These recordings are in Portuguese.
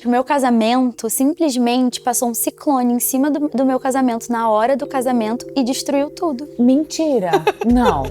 O meu casamento simplesmente passou um ciclone em cima do meu casamento na hora do casamento e destruiu tudo. Mentira! Não.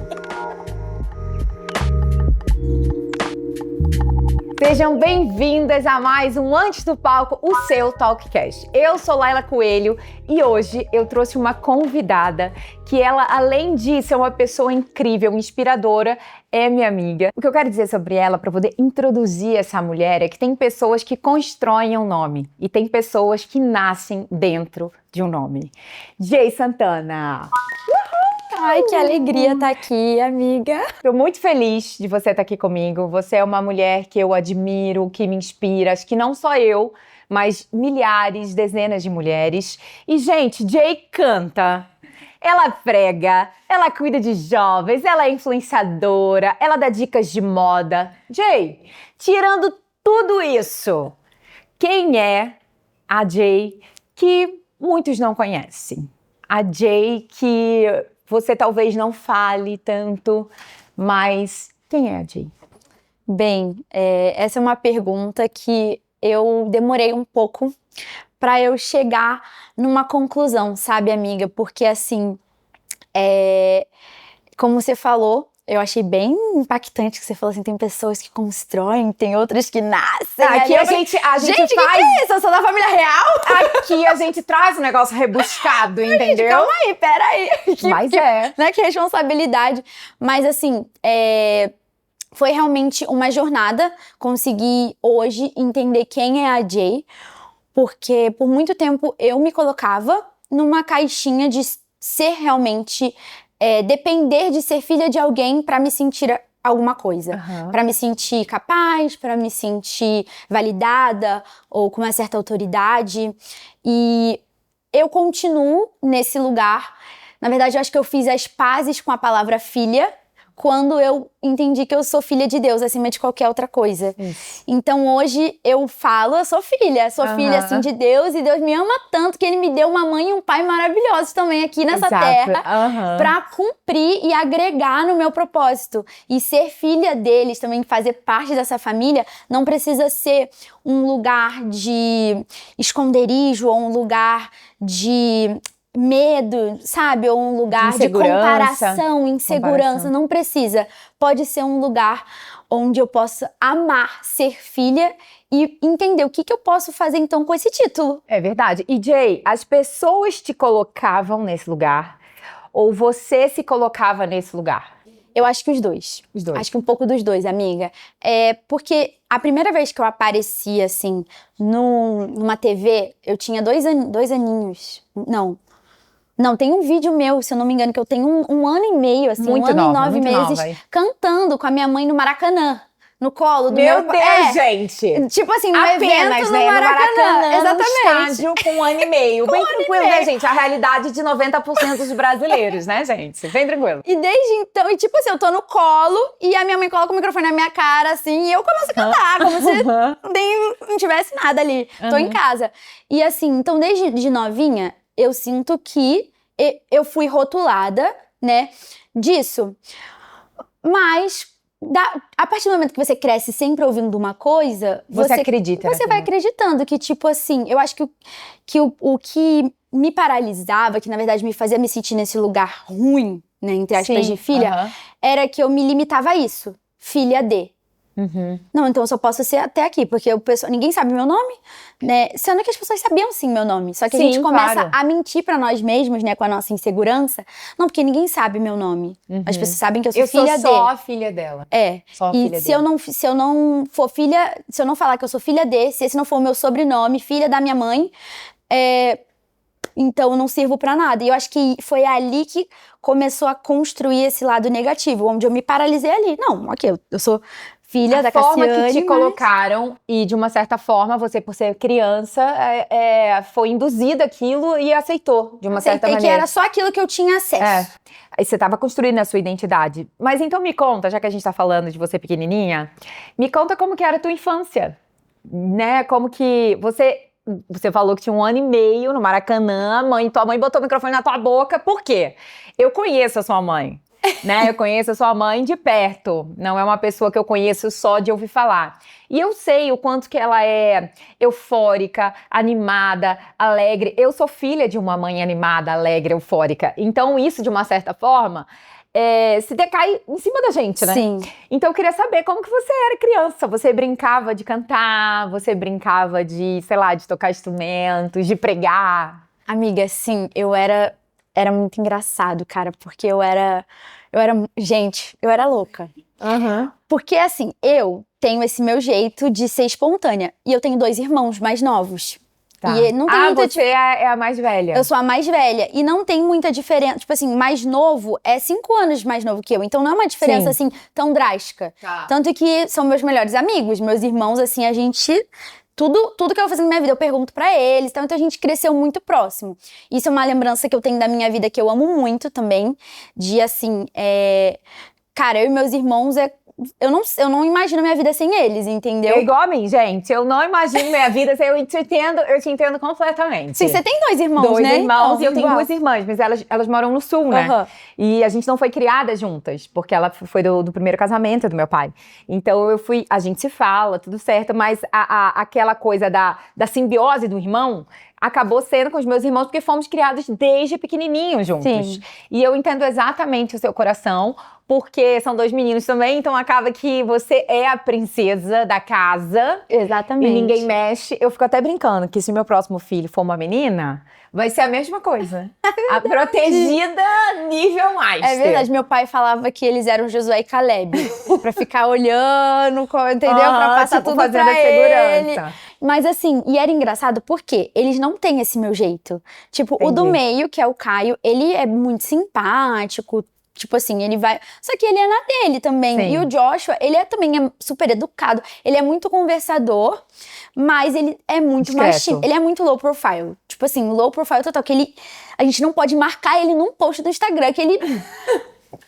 Sejam bem-vindas a mais um Antes do Palco, o seu Talkcast. Eu sou Laila Coelho e hoje eu trouxe uma convidada que ela, além de ser uma pessoa incrível, inspiradora, é minha amiga. O que eu quero dizer sobre ela, para poder introduzir essa mulher, é que tem pessoas que constroem um nome e tem pessoas que nascem dentro de um nome. Jay Santana! Ai, que alegria estar aqui, amiga. Estou muito feliz de você estar aqui comigo. Você é uma mulher que eu admiro, que me inspira. Acho que não só eu, mas milhares, dezenas de mulheres. E, gente, Jay canta. Ela prega, ela cuida de jovens, ela é influenciadora, ela dá dicas de moda. Jay, tirando tudo isso, quem é a Jay que muitos não conhecem? A Jay que você talvez não fale tanto, mas quem é a Jay? Bem, essa é uma pergunta que eu demorei um pouco para eu chegar numa conclusão, sabe, amiga? Porque, assim, como você falou, eu achei bem impactante que você falou assim, tem pessoas que constroem, tem outras que nascem. Aqui a gente faz... que é isso? Eu sou da família real? Aqui a gente traz um negócio rebuscado, entendeu? Gente, calma aí, peraí. Mas Né, que responsabilidade. Mas, assim, foi realmente uma jornada conseguir hoje entender quem é a Jay, porque por muito tempo eu me colocava numa caixinha de ser realmente, depender de ser filha de alguém para me sentir alguma coisa, para me sentir capaz, para me sentir validada ou com uma certa autoridade. E eu continuo nesse lugar. Na verdade, eu acho que eu fiz as pazes com a palavra filha quando eu entendi que eu sou filha de Deus acima de qualquer outra coisa. Isso. Então hoje eu falo, eu sou filha filha assim de Deus, e Deus me ama tanto que Ele me deu uma mãe e um pai maravilhosos também aqui nessa terra pra cumprir e agregar no meu propósito. E ser filha deles também, fazer parte dessa família, não precisa ser um lugar de esconderijo ou um lugar de medo, sabe? Ou um lugar de comparação, insegurança. Não precisa. Pode ser um lugar onde eu possa amar ser filha e entender o que eu posso fazer então com esse título. É verdade. E Jay, as pessoas te colocavam nesse lugar ou você se colocava nesse lugar? Eu acho que os dois. Os dois. Acho que um pouco dos dois, amiga. Porque a primeira vez que eu apareci, assim, numa TV, eu tinha 2 aninhos. Não, tem um vídeo meu, se eu não me engano, que eu tenho um ano e meio, assim, muito 1 ano nova, e 9 meses, nova. Cantando com a minha mãe no Maracanã, no colo do meu Deus, gente! Tipo assim, no apenas, evento né? no Maracanã. Exatamente. No estádio com 1 ano e meio. Bem tranquilo, né, gente? A realidade de 90% dos brasileiros, né, gente? Bem tranquilo. E desde então, e tipo assim, eu tô no colo e a minha mãe coloca o microfone na minha cara, assim, e eu começo a cantar, como se não tivesse nada ali. Tô em casa. E assim, então desde de novinha, eu sinto que eu fui rotulada, né, disso. Mas a partir do momento que você cresce sempre ouvindo uma coisa, você acredita. Você vai acreditando que, tipo assim, eu acho que o que me paralisava, que na verdade me fazia me sentir nesse lugar ruim, né, entre aspas, de filha, era que eu me limitava a isso. Filha de. Não, então eu só posso ser até aqui, porque ninguém sabe meu nome, né? Sendo que as pessoas sabiam sim meu nome. Só que a gente começa a mentir pra nós mesmos, né? Com a nossa insegurança. Não, porque ninguém sabe meu nome. As pessoas sabem que eu sou filha de. Eu sou só a filha dela. Só a filha se eu não for filha, se eu não falar que eu sou filha de, se esse não for o meu sobrenome, filha da minha mãe, então eu não sirvo pra nada. E eu acho que foi ali que começou a construir esse lado negativo, onde eu me paralisei ali. Não, ok, eu sou filha da Cassiane. A forma que te colocaram, e de uma certa forma, você, por ser criança, foi induzida aquilo e aceitou, de uma certa maneira. Que era só aquilo que eu tinha acesso. Aí você estava construindo a sua identidade. Mas então me conta, já que a gente tá falando de você pequenininha, me conta como que era a tua infância, né? Como que você falou que tinha 1 ano e meio no Maracanã, tua mãe botou o microfone na tua boca, por quê? Eu conheço a sua mãe. né? Eu conheço a sua mãe de perto, não é uma pessoa que eu conheço só de ouvir falar. E eu sei o quanto que ela é eufórica, animada, alegre. Eu sou filha de uma mãe animada, alegre, eufórica. Então isso, de uma certa forma, se decai em cima da gente, né? Sim. Então eu queria saber como que você era criança. Você brincava de cantar, você brincava de, sei lá, de tocar instrumentos, de pregar? Amiga, sim, era muito engraçado, cara, porque gente, eu era louca. Aham. Porque, assim, eu tenho esse meu jeito de ser espontânea. E eu tenho 2 irmãos mais novos. Tá. E não tem muita você é a mais velha. Eu sou a mais velha. E não tem muita diferença. Tipo assim, mais novo é 5 anos mais novo que eu. Então não é uma diferença, assim, tão drástica. Tá. Tanto que são meus melhores amigos. Meus irmãos, assim, a gente... Tudo que eu vou fazer na minha vida, eu pergunto pra eles. Então a gente cresceu muito próximo. Isso é uma lembrança que eu tenho da minha vida que eu amo muito também. De, assim, cara, eu e meus irmãos eu não imagino minha vida sem eles, entendeu? É igual a mim, gente. Eu não imagino minha vida sem eu te entendo completamente. Sim, você tem 2 irmãos, Dois né? irmãos Então, e eu tenho igual. 2 irmãs, mas elas moram no sul, né? Aham. E a gente não foi criada juntas, porque ela foi do primeiro casamento do meu pai. Então a gente se fala, tudo certo, mas aquela coisa da simbiose do irmão acabou sendo com os meus irmãos, porque fomos criados desde pequenininhos juntos. Sim. E eu entendo exatamente o seu coração, porque são 2 meninos também, então acaba que você é a princesa da casa. Exatamente. E ninguém mexe. Eu fico até brincando que se meu próximo filho for uma menina, vai ser a mesma coisa. A protegida nível Einstein. É verdade, meu pai falava que eles eram Josué e Caleb. Pra ficar olhando, entendeu? Pra passar tipo, tudo fazendo pra a segurança. ele. Mas assim, e era engraçado porque eles não têm esse meu jeito. Tipo, o do Entendi. meio, que é o Caio, ele é muito simpático. Tipo assim, ele vai... Só que ele é na dele também. Sim. E o Joshua, também é super educado. Ele é muito conversador, mas ele é muito Discreto. mais tímido. Ele é muito low profile. Tipo assim, low profile total. Que a gente não pode marcar ele num post do Instagram, que ele...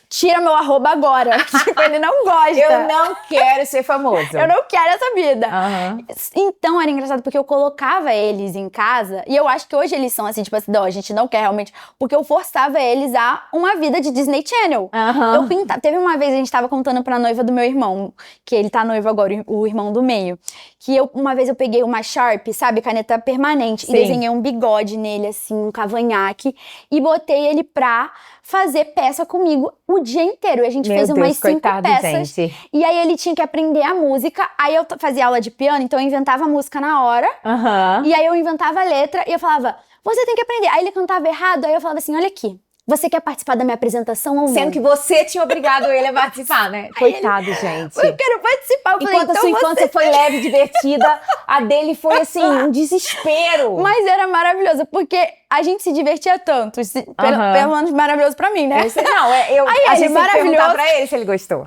Tira meu arroba agora. Tipo, ele não gosta. Eu não quero ser famoso. Eu não quero essa vida. Aham. Então era engraçado porque eu colocava eles em casa e eu acho que hoje eles são assim, tipo assim, não, a gente não quer realmente. Porque eu forçava eles a uma vida de Disney Channel. Aham. Eu pintava. Teve uma vez a gente tava contando pra noiva do meu irmão, que ele tá noivo agora, o irmão do meio. Que uma vez eu peguei uma Sharp, sabe, caneta permanente, Sim. e desenhei um bigode nele, assim, um cavanhaque, e botei ele pra fazer peça comigo o dia inteiro. E a gente Meu fez Deus, umas 5 coitado, peças. gente. E aí ele tinha que aprender a música. Aí eu fazia aula de piano, então eu inventava a música na hora. Aham. E aí eu inventava a letra e eu falava, você tem que aprender. Aí ele cantava errado, aí eu falava assim, olha aqui, você quer participar da minha apresentação ou não? Sendo que você tinha obrigado ele a participar, né? Coitado, gente. Eu quero participar. Eu falei, Enquanto a então sua infância foi leve e divertida, a dele foi assim, um desespero. Mas era maravilhoso, porque a gente se divertia tanto. Pelo menos maravilhoso pra mim, né? A ele gente tem que perguntar maravilhoso. pra ele se ele gostou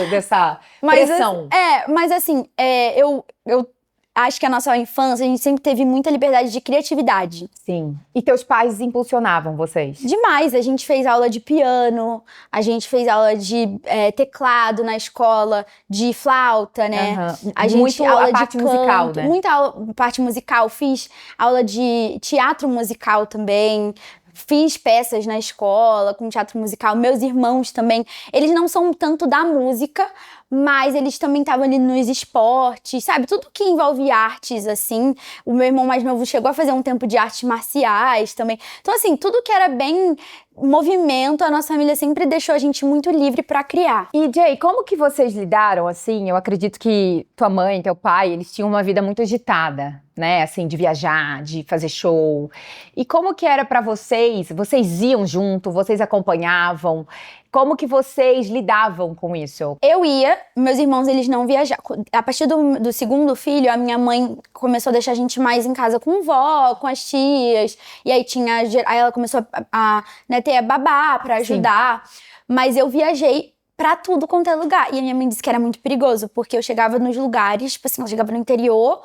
dessa Mas, pressão. mas assim, eu acho que a nossa infância, a gente sempre teve muita liberdade de criatividade. Sim. E teus pais impulsionavam vocês? Demais. A gente fez aula de piano, a gente fez aula de teclado na escola, de flauta, né? Aham. A gente, Muito aula a parte de canto, musical, né? muita parte musical. Fiz aula de teatro musical também. Fiz peças na escola com teatro musical. Meus irmãos também, eles não são tanto da música, mas eles também estavam ali nos esportes, sabe? Tudo que envolve artes, assim. O meu irmão mais novo chegou a fazer um tempo de artes marciais também. Então, assim, tudo que era bem movimento, a nossa família sempre deixou a gente muito livre pra criar. E, Jay, como que vocês lidaram, assim? Eu acredito que tua mãe, teu pai, eles tinham uma vida muito agitada, né? Assim, de viajar, de fazer show. E como que era pra vocês? Vocês iam junto? Vocês acompanhavam? Como que vocês lidavam com isso? Eu ia, meus irmãos, eles não viajavam. A partir do segundo filho, a minha mãe começou a deixar a gente mais em casa com vó, com as tias. E aí aí ela começou a ter a babá pra ajudar. Sim. Mas eu viajei pra tudo quanto é lugar. E a minha mãe disse que era muito perigoso, porque eu chegava nos lugares, tipo assim, eu chegava no interior,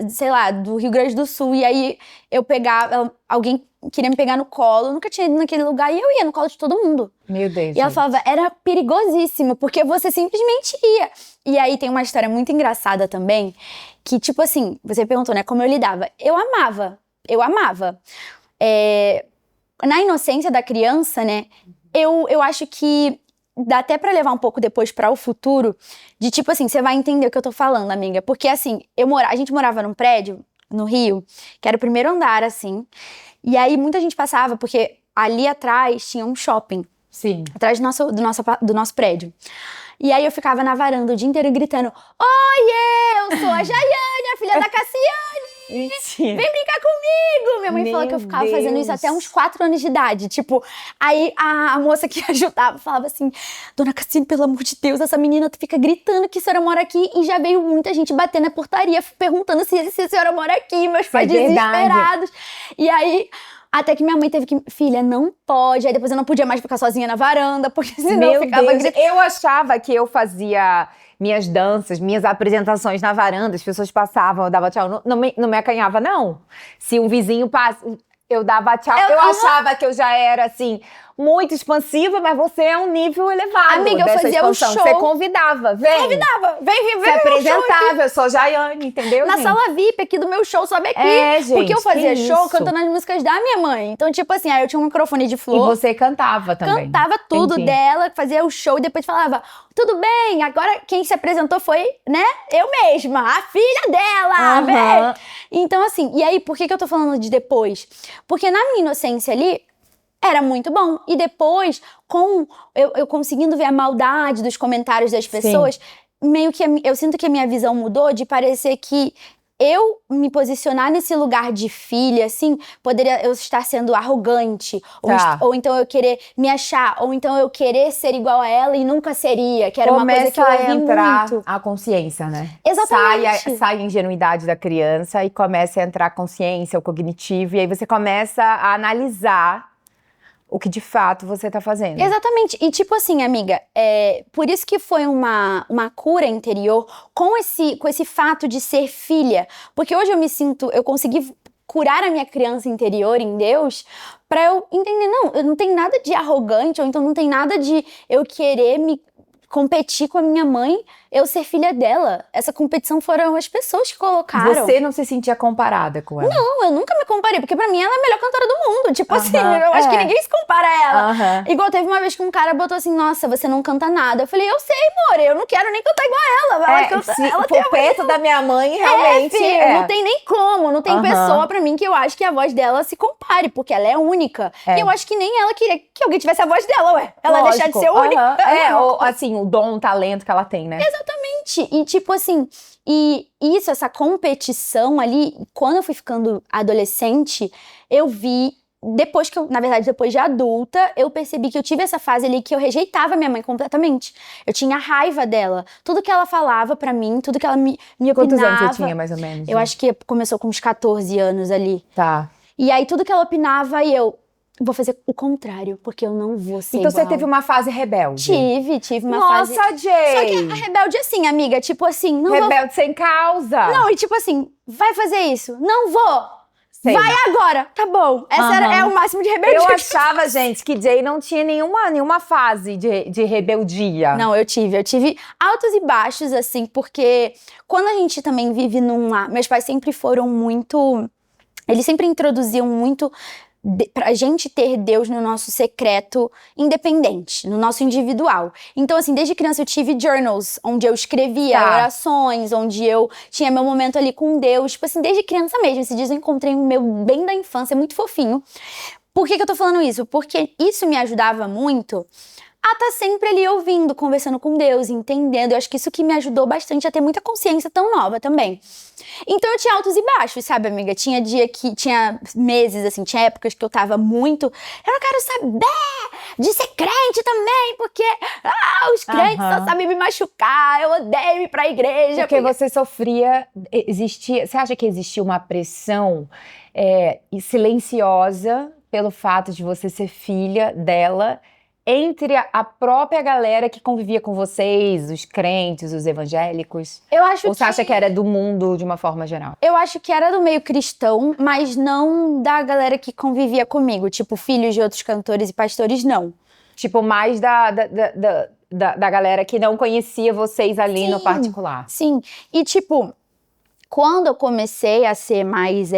sei lá, do Rio Grande do Sul, e aí eu pegava, alguém queria me pegar no colo, eu nunca tinha ido naquele lugar, e eu ia no colo de todo mundo. Meu Deus. E ela falava, era perigosíssimo, porque você simplesmente ia. E aí tem uma história muito engraçada também, que tipo assim, você perguntou, né, como eu lidava. Eu amava. Na inocência da criança, né, eu acho que dá até pra levar um pouco depois pra o futuro, de tipo assim, você vai entender o que eu tô falando, amiga. Porque assim, a gente morava num prédio, no Rio, que era o primeiro andar, assim. E aí muita gente passava, porque ali atrás tinha um shopping. Sim. Atrás do nosso prédio. E aí eu ficava na varanda o dia inteiro gritando: Oiê, eu sou a Jaiane, a filha da Cassiane! Mentira. Vem brincar comigo! Minha mãe falou que eu ficava fazendo isso até uns 4 anos de idade. Tipo, aí a moça que ajudava falava assim: Dona Cassiane, pelo amor de Deus, essa menina fica gritando que a senhora mora aqui. E já veio muita gente bater na portaria perguntando se a senhora mora aqui. Meus pais desesperados. E aí... Até que minha mãe teve que... Filha, não pode. Aí depois eu não podia mais ficar sozinha na varanda, porque senão eu ficava gritando. Eu achava que eu fazia minhas danças, minhas apresentações na varanda, as pessoas passavam, eu dava tchau. Não me acanhava, não. Se um vizinho passa, eu dava tchau. Eu achava que eu já era, assim, muito expansiva, mas você é um nível elevado. Amiga, eu fazia expansão. O show. Você convidava, vem. Convidava, vem. Você apresentava, eu sou Jaiane, entendeu, Na gente? sala VIP aqui do meu show, sobe aqui. Gente, porque eu fazia show isso? cantando as músicas da minha mãe. Então, tipo assim, aí eu tinha um microfone de flor. E você cantava também. Cantava tudo dela, fazia o show e depois falava: tudo bem, agora quem se apresentou foi, né, eu mesma, a filha dela, vem. Então, assim, e aí, por que eu tô falando de depois? Porque na minha inocência ali, era muito bom. E depois, com eu conseguindo ver a maldade dos comentários das pessoas, meio que eu sinto que a minha visão mudou de parecer que eu me posicionar nesse lugar de filha, assim, poderia eu estar sendo arrogante, ou então eu querer me achar, ou então eu querer ser igual a ela e nunca seria, que era uma coisa que eu ouvi entrar muito. a consciência, né? Exatamente. Sai a ingenuidade da criança e começa a entrar a consciência, o cognitivo, e aí você começa a analisar o que de fato você tá fazendo. Exatamente. E tipo assim, amiga, por isso que foi uma cura interior com esse fato de ser filha. Porque hoje eu consegui curar a minha criança interior em Deus pra eu entender, não, eu não tenho nada de arrogante, ou então não tem nada de eu querer me competir com a minha mãe, eu ser filha dela. Essa competição foram as pessoas que colocaram. Você não se sentia comparada com ela? Não, eu nunca me comparei, porque pra mim ela é a melhor cantora do mundo. Tipo assim, eu acho que ninguém se compara a ela. Igual teve uma vez que um cara botou assim: nossa, você não canta nada. Eu falei: eu sei, amor, eu não quero nem cantar igual ela. Ela canta, ela por perto da minha mãe, realmente. Não tem nem como, não tem pessoa pra mim que eu acho que a voz dela se compare, porque ela é única. E eu acho que nem ela queria que alguém tivesse a voz dela, ué. Ela deixar de ser única. Ou assim, o dom, o talento que ela tem, né? Exatamente. E tipo assim, essa competição ali, quando eu fui ficando adolescente, eu vi, depois de adulta, eu percebi que eu tive essa fase ali que eu rejeitava minha mãe completamente. Eu tinha raiva dela. Tudo que ela falava pra mim, tudo que ela me opinava. Quantos anos você tinha, mais ou menos? Eu acho que começou com uns 14 anos ali. Tá. E aí, tudo que ela opinava, vou fazer o contrário, porque eu não vou ser Então igual. Você teve uma fase rebelde? Tive uma fase... Nossa, Jay! Só que a rebelde assim, amiga, tipo assim... Rebelde sem causa! Não, e tipo assim, vai fazer isso? Não vou! Sei. Vai agora! Tá bom. Essa é o máximo de rebeldia. Eu achava, gente, que Jay não tinha nenhuma fase de rebeldia. Não, eu tive altos e baixos, assim, porque quando a gente também vive meus pais sempre foram muito... Eles sempre introduziam muito... pra gente ter Deus no nosso secreto independente, no nosso individual. Então, assim, desde criança eu tive journals, onde eu escrevia orações, onde eu tinha meu momento ali com Deus. Tipo assim, desde criança mesmo. Esses dias eu encontrei o meu bem da infância, muito fofinho. Por que eu tô falando isso? Porque isso me ajudava muito a estar sempre ali ouvindo, conversando com Deus, entendendo. Eu acho que isso que me ajudou bastante a ter muita consciência tão nova também. Então eu tinha altos e baixos, sabe, amiga? Tinha meses, assim, tinha épocas que eu tava muito... Eu não quero saber de ser crente também, porque os crentes só sabem me machucar, eu odeio ir pra igreja. Porque você sofria, você acha que existia uma pressão silenciosa pelo fato de você ser filha dela, entre a própria galera que convivia com vocês, os crentes, os evangélicos? Ou você acha que era do mundo de uma forma geral? Eu acho que era do meio cristão, mas não da galera que convivia comigo. Tipo, filhos de outros cantores e pastores, não. Tipo, mais da galera que não conhecia vocês ali no particular. Sim. E tipo, quando eu comecei a ser mais...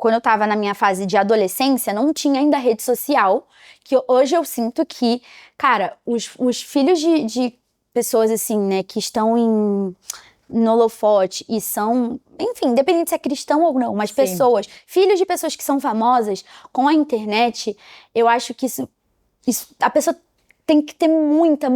quando eu tava na minha fase de adolescência, não tinha ainda rede social, que hoje eu sinto que, cara, os filhos de pessoas assim, né, que estão no holofote e são, enfim, independente se é cristão ou não, mas Sim. pessoas, filhos de pessoas que são famosas, com a internet, eu acho que isso a pessoa tem que ter muita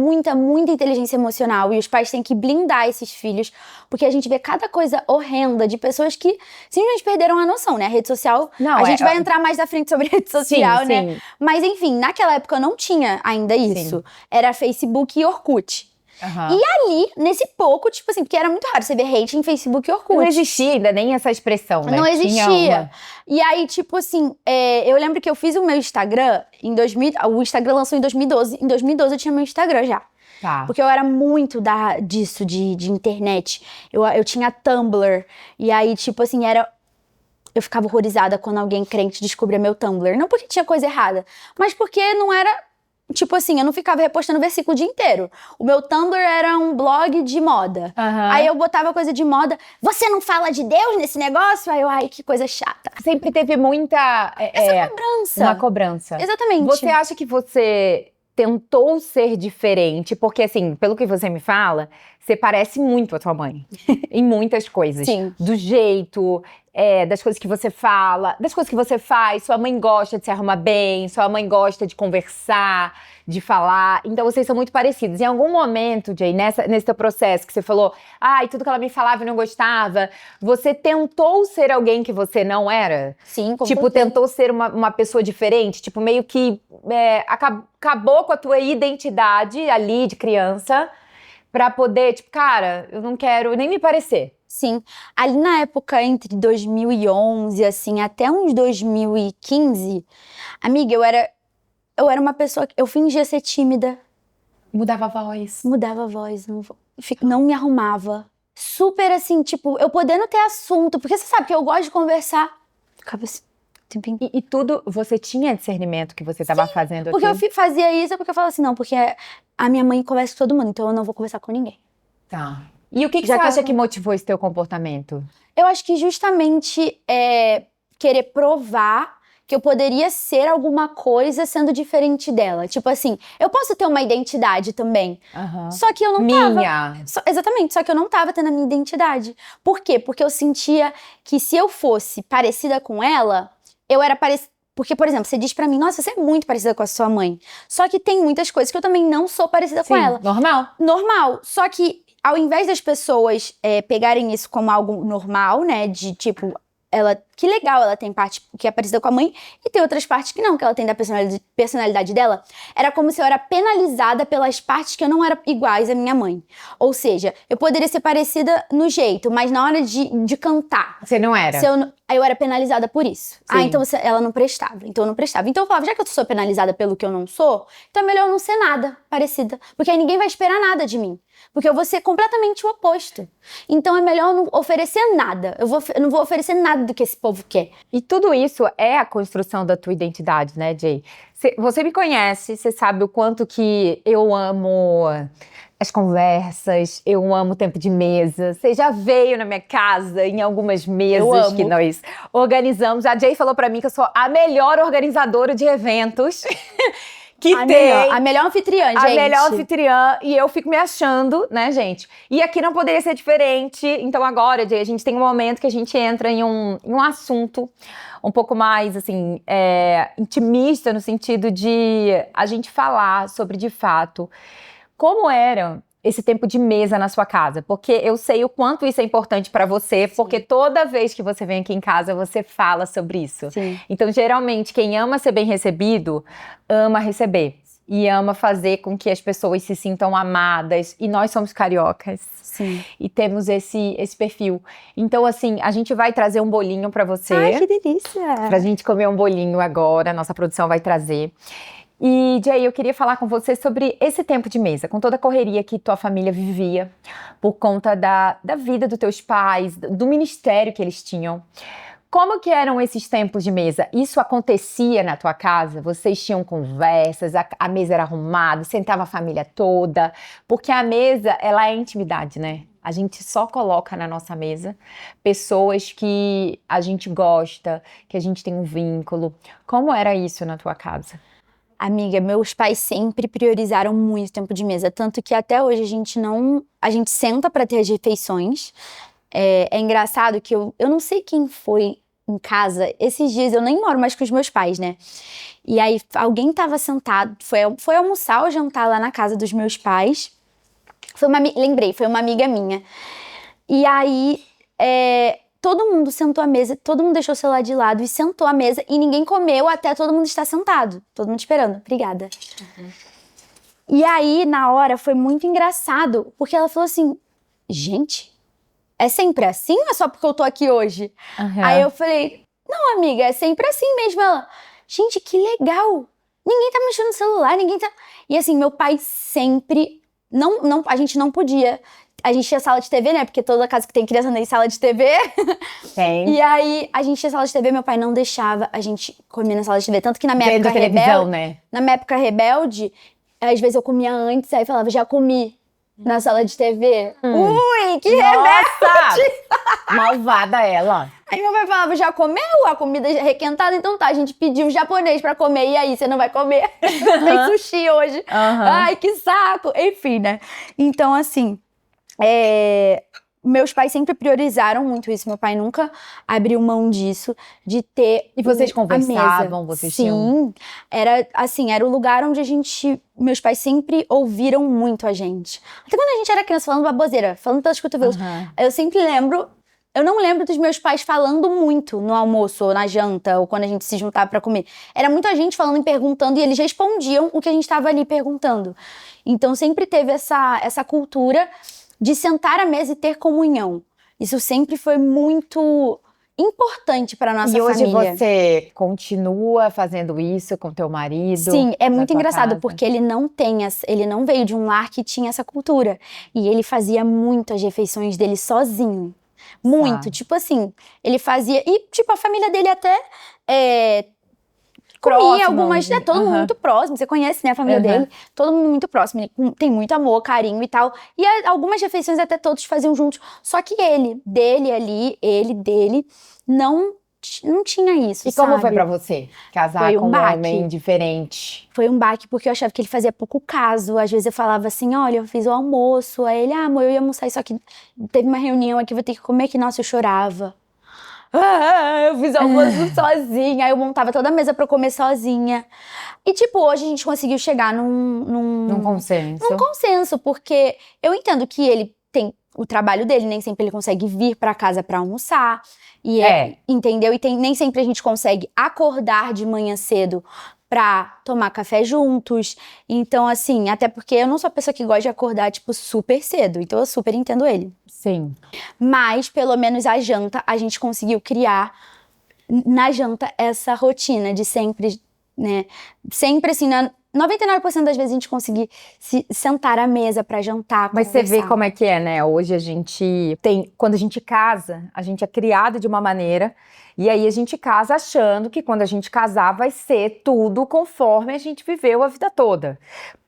inteligência emocional e os pais têm que blindar esses filhos, porque a gente vê cada coisa horrenda de pessoas que simplesmente perderam a noção, né? A rede social, a gente vai entrar mais da frente sobre rede social, sim, né? sim. Mas enfim, naquela época não tinha ainda isso. Sim. Era Facebook e Orkut. Uhum. E ali, nesse pouco, tipo assim, porque era muito raro você ver hate em Facebook e Orkut. Não existia ainda nem essa expressão, né? Não Tinha existia. uma... E aí, tipo assim, eu lembro que eu fiz o meu Instagram em 2000. O Instagram lançou em 2012. Em 2012 eu tinha meu Instagram já. Tá. Porque eu era muito disso, de internet. Eu tinha Tumblr. E aí, tipo assim, eu ficava horrorizada quando alguém crente descobria meu Tumblr. Não porque tinha coisa errada, mas porque não era... Tipo assim, eu não ficava repostando versículo o dia inteiro. O meu Tumblr era um blog de moda. Uhum. Aí eu botava coisa de moda. Você não fala de Deus nesse negócio? Aí eu, ai, que coisa chata. Sempre teve muita... Essa cobrança. Uma cobrança. Exatamente. Você acha que você tentou ser diferente? Porque, assim, pelo que você me fala, você parece muito a tua mãe. Em muitas coisas. Sim. Do jeito... das coisas que você fala, das coisas que você faz. Sua mãe gosta de se arrumar bem, sua mãe gosta de conversar, de falar. Então, vocês são muito parecidos. Em algum momento, Jay, nesse teu processo que você falou, e tudo que ela me falava eu não gostava, você tentou ser alguém que você não era? Sim, com Tipo, certeza. tentou ser uma pessoa diferente? Tipo, meio que acabou com a tua identidade ali de criança pra poder, tipo, cara, eu não quero nem me parecer. Sim. Ali na época, entre 2011, assim, até uns 2015, amiga, eu era uma pessoa que eu fingia ser tímida. Mudava a voz. Mudava a voz, não me arrumava. Super assim, tipo, eu podendo ter assunto, porque você sabe que eu gosto de conversar. Ficava assim, tempinho. E tudo, você tinha discernimento que você estava fazendo Porque aqui? eu fazia isso, porque eu falava assim, não, porque a minha mãe conversa com todo mundo, então eu não vou conversar com ninguém. Tá. E o que você Já que acha eu- que motivou esse teu comportamento? Eu acho que justamente querer provar que eu poderia ser alguma coisa sendo diferente dela. Tipo assim, eu posso ter uma identidade também, só que eu não tava. Minha. Exatamente, só que eu não tava tendo a minha identidade. Por quê? Porque eu sentia que se eu fosse parecida com ela, eu era parecida. Porque, por exemplo, você diz pra mim, nossa, você é muito parecida com a sua mãe. Só que tem muitas coisas que eu também não sou parecida com ela. Normal. Normal. Só que, ao invés das pessoas pegarem isso como algo normal, né? De tipo, que legal, ela tem parte que é parecida com a mãe e tem outras partes que não, que ela tem da personalidade dela. Era como se eu era penalizada pelas partes que eu não era iguais à minha mãe. Ou seja, eu poderia ser parecida no jeito, mas na hora de cantar. Você não era. Aí eu era penalizada por isso. Sim. Então ela não prestava. Então eu não prestava. Então eu falava, já que eu sou penalizada pelo que eu não sou, então é melhor eu não ser nada parecida. Porque aí ninguém vai esperar nada de mim. Porque eu vou ser completamente o oposto. Então é melhor eu não oferecer nada. Eu não vou oferecer nada do que esse povo quer. E tudo isso é a construção da tua identidade, né, Jay? Você me conhece, você sabe o quanto que eu amo as conversas, eu amo o tempo de mesa. Você já veio na minha casa em algumas mesas que nós organizamos. A Jay falou pra mim que eu sou a melhor organizadora de eventos que tem. A melhor anfitriã, gente. A melhor anfitriã, e eu fico me achando, né, gente? E aqui não poderia ser diferente. Então agora, Jay, a gente tem um momento que a gente entra em um assunto um pouco mais, assim, intimista, no sentido de a gente falar sobre, de fato, como era esse tempo de mesa na sua casa, porque eu sei o quanto isso é importante pra você, porque toda vez que você vem aqui em casa, você fala sobre isso. Sim. Então, geralmente, quem ama ser bem recebido, ama receber. E ama fazer com que as pessoas se sintam amadas. E nós somos cariocas. Sim. E temos esse perfil. Então, assim, a gente vai trazer um bolinho pra você. Ai, que delícia! Pra gente comer um bolinho agora, nossa produção vai trazer. E, Jay, eu queria falar com você sobre esse tempo de mesa, com toda a correria que tua família vivia, por conta da vida dos teus pais, do ministério que eles tinham. Como que eram esses tempos de mesa? Isso acontecia na tua casa? Vocês tinham conversas, a mesa era arrumada, sentava a família toda? Porque a mesa, ela é intimidade, né? A gente só coloca na nossa mesa pessoas que a gente gosta, que a gente tem um vínculo. Como era isso na tua casa? Amiga, meus pais sempre priorizaram muito tempo de mesa, tanto que até hoje a gente senta pra ter as refeições. É engraçado que eu não sei quem foi em casa, esses dias eu nem moro mais com os meus pais, né? E aí alguém tava sentado, foi almoçar ou jantar lá na casa dos meus pais. Lembrei, foi uma amiga minha. E aí, todo mundo sentou à mesa, todo mundo deixou o celular de lado e sentou à mesa e ninguém comeu até todo mundo estar sentado. Todo mundo esperando. Obrigada. E aí, na hora, foi muito engraçado, porque ela falou assim, gente, é sempre assim ou é só porque eu tô aqui hoje? Aí eu falei, não, amiga, é sempre assim mesmo. Ela, gente, que legal. Ninguém tá mexendo no celular, ninguém tá... E assim, meu pai sempre... a gente não podia. A gente tinha sala de TV, né? Porque toda casa que tem criança tem sala de TV. Tem. E aí, a gente tinha sala de TV, meu pai não deixava a gente comer na sala de TV. Tanto que na minha época televisão, rebelde... né? Na minha época rebelde, às vezes eu comia antes, aí falava, já comi na sala de TV. Ui, que rebelde! Malvada ela. Aí meu pai falava, já comeu a comida requentada? Então tá, a gente pediu japonês pra comer. E aí, você não vai comer? Tem sushi hoje. Ai, que saco! Enfim, né? Então, assim, meus pais sempre priorizaram muito isso. Meu pai nunca abriu mão disso, de ter E vocês a conversavam? mesa. Vocês Sim, tinham... era assim, era o lugar onde meus pais sempre ouviram muito a gente. Até quando a gente era criança, falando baboseira, falando pelos cotovelos. Eu sempre lembro... Eu não lembro dos meus pais falando muito no almoço, ou na janta, ou quando a gente se juntava pra comer. Era muita gente falando e perguntando, e eles respondiam o que a gente tava ali perguntando. Então sempre teve essa cultura de sentar à mesa e ter comunhão. Isso sempre foi muito importante pra nossa família. E hoje você continua fazendo isso com teu marido? Sim, é muito engraçado, casa? porque ele não veio de um lar que tinha essa cultura. E ele fazia muito as refeições dele sozinho. Muito, tipo assim, ele fazia... E, tipo, a família dele até comia algumas... todo mundo muito próximo, você conhece, né, a família dele. Todo mundo muito próximo, ele tem muito amor, carinho e tal. E algumas refeições até todos faziam juntos. Só que dele, não tinha isso, E como sabe? foi pra você casar Foi um com um baque. homem diferente? Foi um baque porque eu achava que ele fazia pouco caso. Às vezes eu falava assim, olha, eu fiz o almoço. Aí ele, amor, eu ia almoçar, só que teve uma reunião aqui, vou ter que comer, que nossa, eu chorava. Eu fiz almoço sozinha. Aí eu montava toda a mesa pra eu comer sozinha. E tipo, hoje a gente conseguiu chegar Num consenso. num consenso, porque eu entendo que ele tem o trabalho dele, nem sempre ele consegue vir pra casa pra almoçar. E entendeu? E nem sempre a gente consegue acordar de manhã cedo pra tomar café juntos. Então, assim, até porque eu não sou a pessoa que gosta de acordar, tipo, super cedo. Então, eu super entendo ele. Sim. Mas, pelo menos a janta, a gente conseguiu criar na janta essa rotina de sempre, né? Sempre, assim, 99% das vezes a gente conseguir se sentar à mesa pra jantar, Mas conversar. você vê como é que é, né? Hoje a gente tem... Quando a gente casa, a gente é criado de uma maneira... E aí a gente casa achando que quando a gente casar vai ser tudo conforme a gente viveu a vida toda.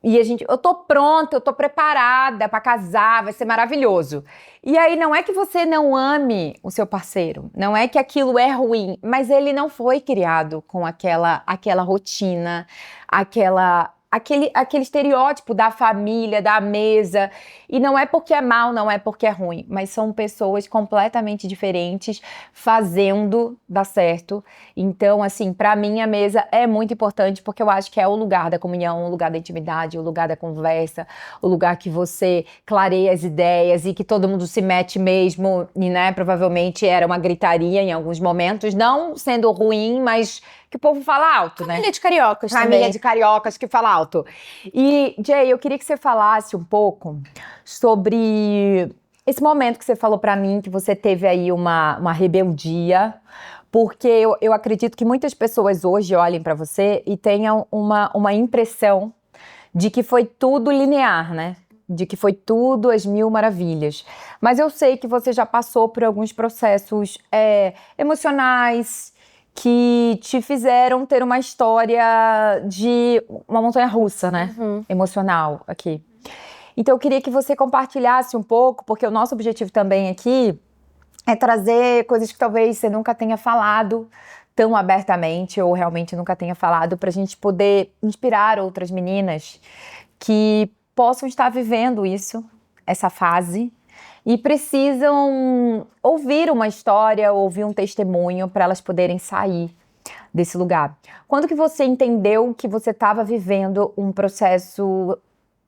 E eu tô pronta, eu tô preparada pra casar, vai ser maravilhoso. E aí não é que você não ame o seu parceiro, não é que aquilo é ruim, mas ele não foi criado com aquela rotina, aquele estereótipo da família, da mesa. E não é porque é mal, não é porque é ruim, mas são pessoas completamente diferentes fazendo dar certo. Então, assim, pra mim a mesa é muito importante porque eu acho que é o lugar da comunhão, o lugar da intimidade, o lugar da conversa, o lugar que você clareia as ideias e que todo mundo se mete mesmo. E, né, provavelmente era uma gritaria em alguns momentos, não sendo ruim, mas que o povo fala alto, né? Família de cariocas também. Família de cariocas que fala alto. E, Jay, eu queria que você falasse um pouco sobre esse momento que você falou pra mim, que você teve aí uma rebeldia, porque eu acredito que muitas pessoas hoje olhem pra você e tenham uma impressão de que foi tudo linear, né? De que foi tudo às mil maravilhas. Mas eu sei que você já passou por alguns processos emocionais, que te fizeram ter uma história de uma montanha-russa, né? Emocional aqui. Então eu queria que você compartilhasse um pouco, porque o nosso objetivo também aqui é trazer coisas que talvez você nunca tenha falado tão abertamente ou realmente nunca tenha falado, pra gente poder inspirar outras meninas que possam estar vivendo isso, essa fase, e precisam ouvir uma história, ouvir um testemunho para elas poderem sair desse lugar. Quando que você entendeu que você estava vivendo um processo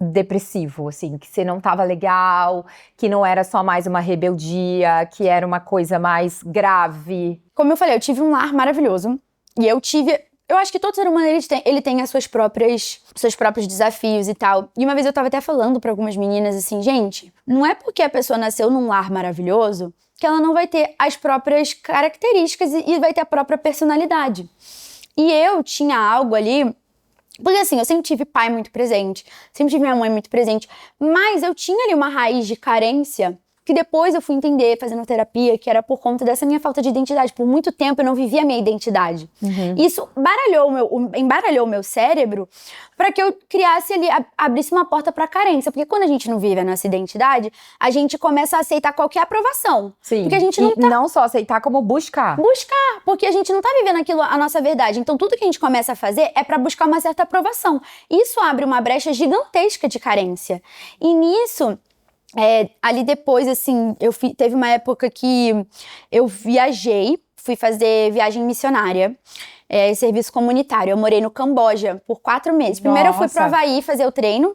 depressivo, assim, que você não estava legal, que não era só mais uma rebeldia, que era uma coisa mais grave? Como eu falei, eu tive um lar maravilhoso. E eu acho que todo ser humano, ele tem seus próprios desafios e tal. E uma vez eu tava até falando pra algumas meninas assim, gente, não é porque a pessoa nasceu num lar maravilhoso que ela não vai ter as próprias características e vai ter a própria personalidade. E eu tinha algo ali, porque assim, eu sempre tive pai muito presente, sempre tive minha mãe muito presente, mas eu tinha ali uma raiz de carência que depois eu fui entender, fazendo terapia, que era por conta dessa minha falta de identidade. Por muito tempo eu não vivia a minha identidade. Isso embaralhou o meu cérebro para que eu criasse ali, abrisse uma porta para carência. Porque quando a gente não vive a nossa identidade, a gente começa a aceitar qualquer aprovação. Sim. Porque a gente não não só aceitar, como buscar. Porque a gente não tá vivendo aquilo, a nossa verdade. Então tudo que a gente começa a fazer é para buscar uma certa aprovação. Isso abre uma brecha gigantesca de carência. E nisso, ali depois, assim, teve uma época que eu viajei, fui fazer viagem missionária, serviço comunitário. Eu morei no Camboja por 4 meses. Primeiro eu fui pro Havaí fazer o treino.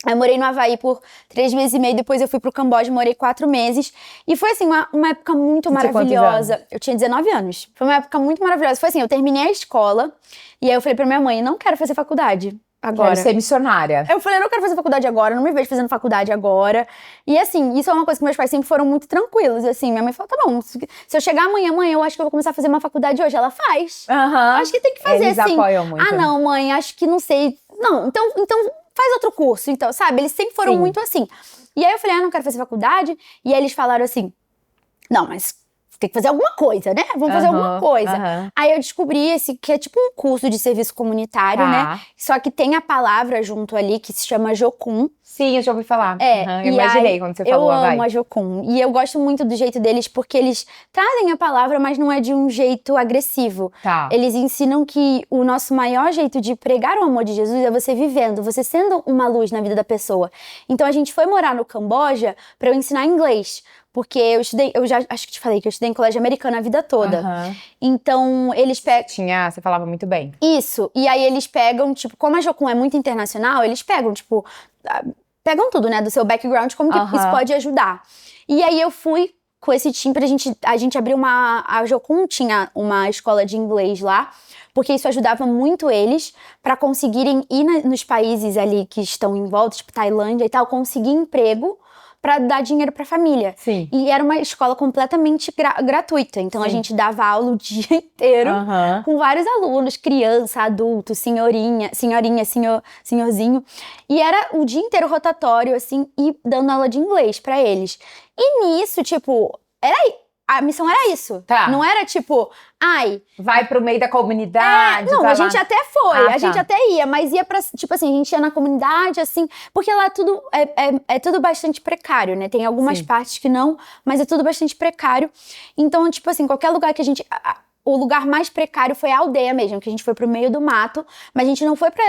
Eu morei no Havaí por 3 meses e meio, depois eu fui pro Camboja, morei 4 meses. E foi, assim, uma época muito maravilhosa. Eu tinha 19 anos. Foi uma época muito maravilhosa. Foi assim, eu terminei a escola, e aí eu falei pra minha mãe, não quero fazer faculdade agora. Quero ser missionária. Eu falei, eu não quero fazer faculdade agora, não me vejo fazendo faculdade agora. E assim, isso é uma coisa que meus pais sempre foram muito tranquilos, assim. Minha mãe falou, tá bom, se eu chegar amanhã, eu acho que eu vou começar a fazer uma faculdade hoje. Ela faz. Acho que tem que fazer, Eles assim. apoiam muito. Ah, não, mãe, acho que não sei. Não, então faz outro curso, então, sabe? Eles sempre foram muito assim. E aí eu falei, não quero fazer faculdade. E aí eles falaram assim, não, mas tem que fazer alguma coisa, né? Vamos fazer alguma coisa. Aí eu descobri que é tipo um curso de serviço comunitário, né? Só que tem a palavra junto ali que se chama Jocum. Sim, eu já ouvi falar. Eu imaginei quando você falou, Eu amo a Jocum. E eu gosto muito do jeito deles porque eles trazem a palavra, mas não é de um jeito agressivo. Eles ensinam que o nosso maior jeito de pregar o amor de Jesus é você vivendo, você sendo uma luz na vida da pessoa. Então a gente foi morar no Camboja pra eu ensinar inglês. Porque eu já acho que te falei que eu estudei em colégio americano a vida toda. Então, eles pegam... Você falava muito bem. Isso. E aí eles pegam, tipo, como a Jocum é muito internacional, eles pegam, tipo, pegam tudo, né, do seu background, como que isso pode ajudar. E aí eu fui com esse time a gente abriu a Jocum tinha uma escola de inglês lá, porque isso ajudava muito eles pra conseguirem ir nos países ali que estão em volta, tipo Tailândia e tal, conseguir emprego pra dar dinheiro pra família. E era uma escola completamente gratuita. Então a gente dava aula o dia inteiro com vários alunos, criança, adulto, senhorinha, senhorzinho. E era o dia inteiro rotatório, assim, e dando aula de inglês pra eles. E nisso, tipo, a missão era isso. Não era tipo, vai pro meio da comunidade. Não, a gente até foi, a gente até ia, mas ia pra, tipo assim, a gente ia na comunidade, assim, porque lá tudo é tudo bastante precário, né? Tem algumas partes que não, mas é tudo bastante precário. Então, tipo assim, qualquer lugar que a gente... O lugar mais precário foi a aldeia mesmo, que a gente foi pro meio do mato, mas a gente não foi pra...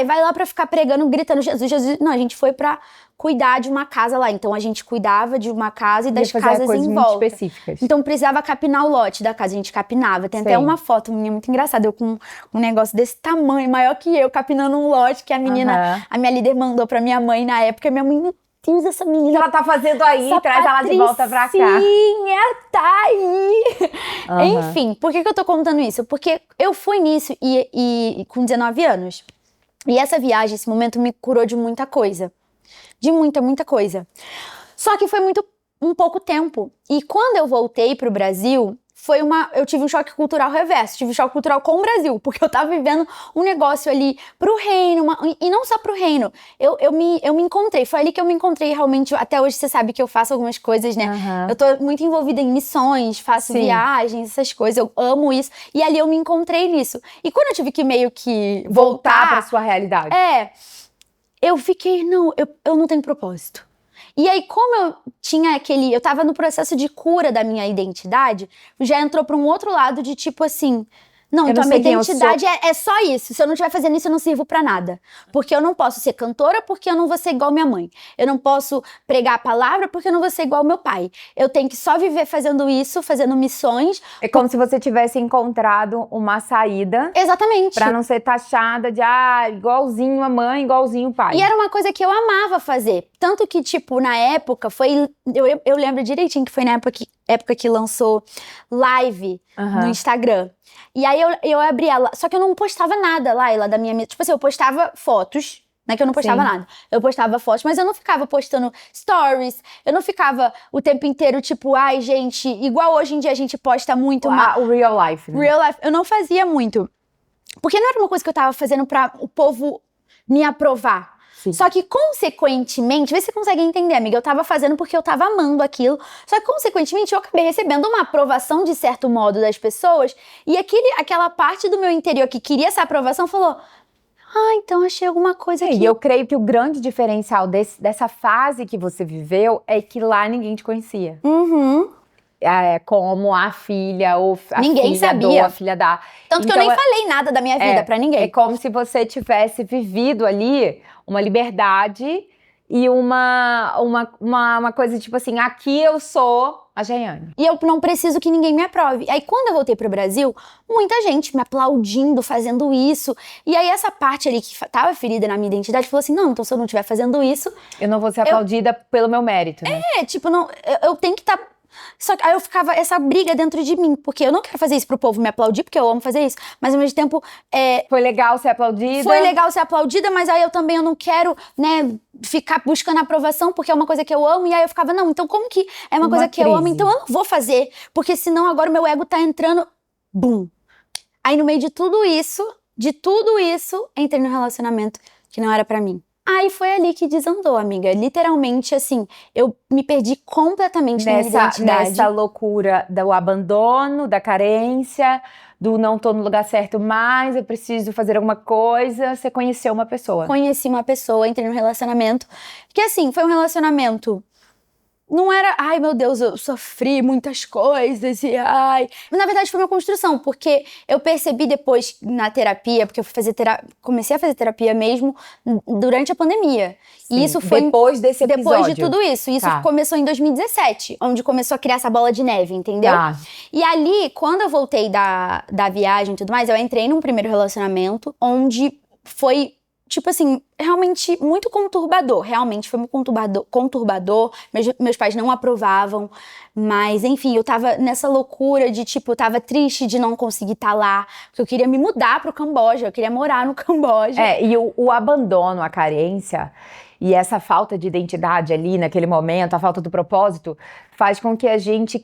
vai lá pra ficar pregando, gritando Jesus, Jesus. Não, a gente foi pra cuidar de uma casa lá. Então a gente cuidava de uma casa e das casas em volta. Muito específicas. Então precisava capinar o lote da casa, a gente capinava. Tem até uma foto minha muito engraçada, eu com um negócio desse tamanho, maior que eu, capinando um lote que a menina, a minha líder mandou pra minha mãe na época, minha mãe... Deus, essa menina... O que ela tá fazendo aí? Traz ela de volta pra cá. Sim, ela tá aí. Enfim, por que eu tô contando isso? Porque eu fui nisso e com 19 anos. E essa viagem, esse momento, me curou de muita coisa. De muita, muita coisa. Só que foi um pouco tempo. E quando eu voltei pro Brasil... eu tive um choque cultural reverso, tive um choque cultural com o Brasil, porque eu tava vivendo um negócio ali pro reino, e não só pro reino, eu me encontrei, foi ali que eu me encontrei realmente, até hoje você sabe que eu faço algumas coisas, né, eu tô muito envolvida em missões, faço viagens, essas coisas, eu amo isso, e ali eu me encontrei nisso, e quando eu tive que meio que voltar pra sua realidade. eu fiquei, não, eu não tenho propósito. E aí, como eu tinha eu tava no processo de cura da minha identidade, já entrou pra um outro lado de tipo assim, não, então a minha identidade é só isso. Se eu não estiver fazendo isso, eu não sirvo pra nada. Porque eu não posso ser cantora porque eu não vou ser igual minha mãe. Eu não posso pregar a palavra porque eu não vou ser igual meu pai. Eu tenho que só viver fazendo isso, fazendo missões. É como se você tivesse encontrado uma saída. Exatamente. Pra não ser taxada de, igualzinho a mãe, igualzinho o pai. E era uma coisa que eu amava fazer. Tanto que, tipo, na época, eu lembro direitinho que foi na época que lançou live no Instagram. E aí eu abri ela, só que eu não postava nada lá da minha... Tipo assim, eu postava fotos, não é que eu não postava nada. Eu postava fotos, mas eu não ficava postando stories, eu não ficava o tempo inteiro, tipo, ai, gente, igual hoje em dia a gente posta muito... O real life, né? Real life, eu não fazia muito. Porque não era uma coisa que eu tava fazendo pra o povo me aprovar. Sim. Só que, consequentemente, vê se você consegue entender, amiga, eu tava fazendo porque eu tava amando aquilo, só que, consequentemente, eu acabei recebendo uma aprovação, de certo modo, das pessoas, e aquela parte do meu interior que queria essa aprovação falou, então achei alguma coisa aqui. E eu creio que o grande diferencial dessa fase que você viveu é que lá ninguém te conhecia. Como a filha, ou a ninguém filha sabia. A filha da... Tanto que eu nem falei nada da minha vida pra ninguém. É como se você tivesse vivido ali uma liberdade e uma coisa tipo assim, aqui eu sou a Jeane. E eu não preciso que ninguém me aprove. Aí quando eu voltei pro Brasil, muita gente me aplaudindo, fazendo isso. E aí essa parte ali que tava ferida na minha identidade, falou assim, não, então se eu não estiver fazendo isso... Eu não vou ser aplaudida pelo meu mérito, né? Tipo, não, eu tenho que estar... Só que aí eu ficava essa briga dentro de mim, porque eu não quero fazer isso pro povo me aplaudir, porque eu amo fazer isso, mas ao mesmo tempo... Foi legal ser aplaudida? Foi legal ser aplaudida, mas aí eu também não quero, né, ficar buscando aprovação, porque é uma coisa que eu amo, e aí eu ficava, não, então como que é uma coisa que eu amo, então eu não vou fazer, porque senão agora o meu ego tá entrando, bum. Aí no meio de tudo isso, entrei num relacionamento que não era pra mim. Aí foi ali que desandou, amiga. Literalmente, assim, eu me perdi completamente na minha identidade. Nessa loucura do abandono, da carência, do não tô no lugar certo mais, eu preciso fazer alguma coisa. Você conheceu uma pessoa. Conheci uma pessoa, entrei num relacionamento. Que assim, foi um relacionamento... Não era, ai meu Deus, eu sofri muitas coisas e ai... Na verdade foi uma construção, porque eu percebi depois na terapia, porque eu comecei a fazer terapia mesmo durante a pandemia. Sim, e isso foi... Depois desse episódio. Depois de tudo isso. Isso começou em 2017, onde começou a criar essa bola de neve, entendeu? E ali, quando eu voltei da viagem e tudo mais, eu entrei num primeiro relacionamento, onde foi... Tipo assim, realmente muito conturbador. Realmente foi muito conturbador. Meus pais não aprovavam. Mas, enfim, eu tava nessa loucura de, tipo, eu tava triste de não conseguir estar lá. Porque eu queria me mudar pro Camboja. Eu queria morar no Camboja. E o abandono, a carência e essa falta de identidade ali naquele momento, a falta do propósito, faz com que a gente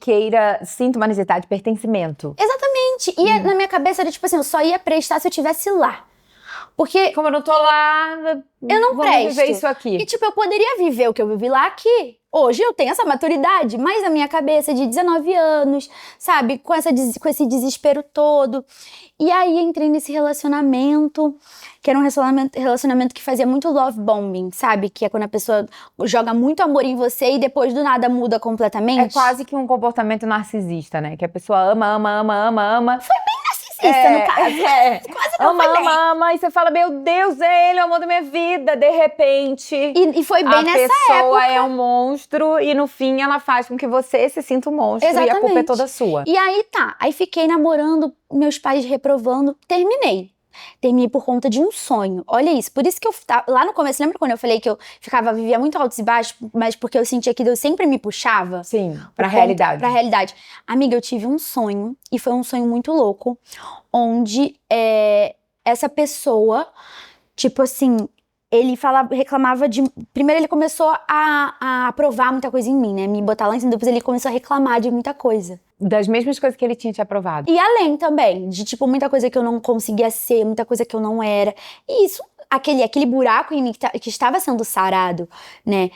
sinta uma necessidade de pertencimento. Exatamente. E na minha cabeça era tipo assim, eu só ia prestar se eu estivesse lá. Porque... Como eu não tô lá, eu não presto. Viver isso aqui. E tipo, eu poderia viver o que eu vivi lá aqui. Hoje eu tenho essa maturidade, mas na minha cabeça de 19 anos, sabe? Com esse desespero todo. E aí entrei nesse relacionamento, que era um relacionamento que fazia muito love bombing, sabe? Que é quando a pessoa joga muito amor em você e depois do nada muda completamente. É quase que um comportamento narcisista, né? Que a pessoa ama. Foi bem narcisista, no caso. Quase que ama, e você fala, meu Deus, é ele, o amor da minha vida, de repente. E foi bem nessa época. A pessoa é um monstro e no fim ela faz com que você se sinta um monstro. Exatamente. E a culpa é toda sua. E aí aí fiquei namorando, meus pais reprovando, terminei por conta de um sonho. Olha isso, por isso que eu lá no começo, lembra quando eu falei que eu vivia muito altos e baixos, mas porque eu sentia que Deus sempre me puxava? Sim, pra realidade. Amiga, eu tive um sonho, e foi um sonho muito louco, onde essa pessoa, tipo assim, ele reclamava de... Primeiro ele começou a aprovar muita coisa em mim, né? Me botar lá em cima, depois ele começou a reclamar de muita coisa. Das mesmas coisas que ele tinha te aprovado. E além também, de tipo, muita coisa que eu não conseguia ser, muita coisa que eu não era. E isso aquele buraco em mim que estava sendo sarado, né?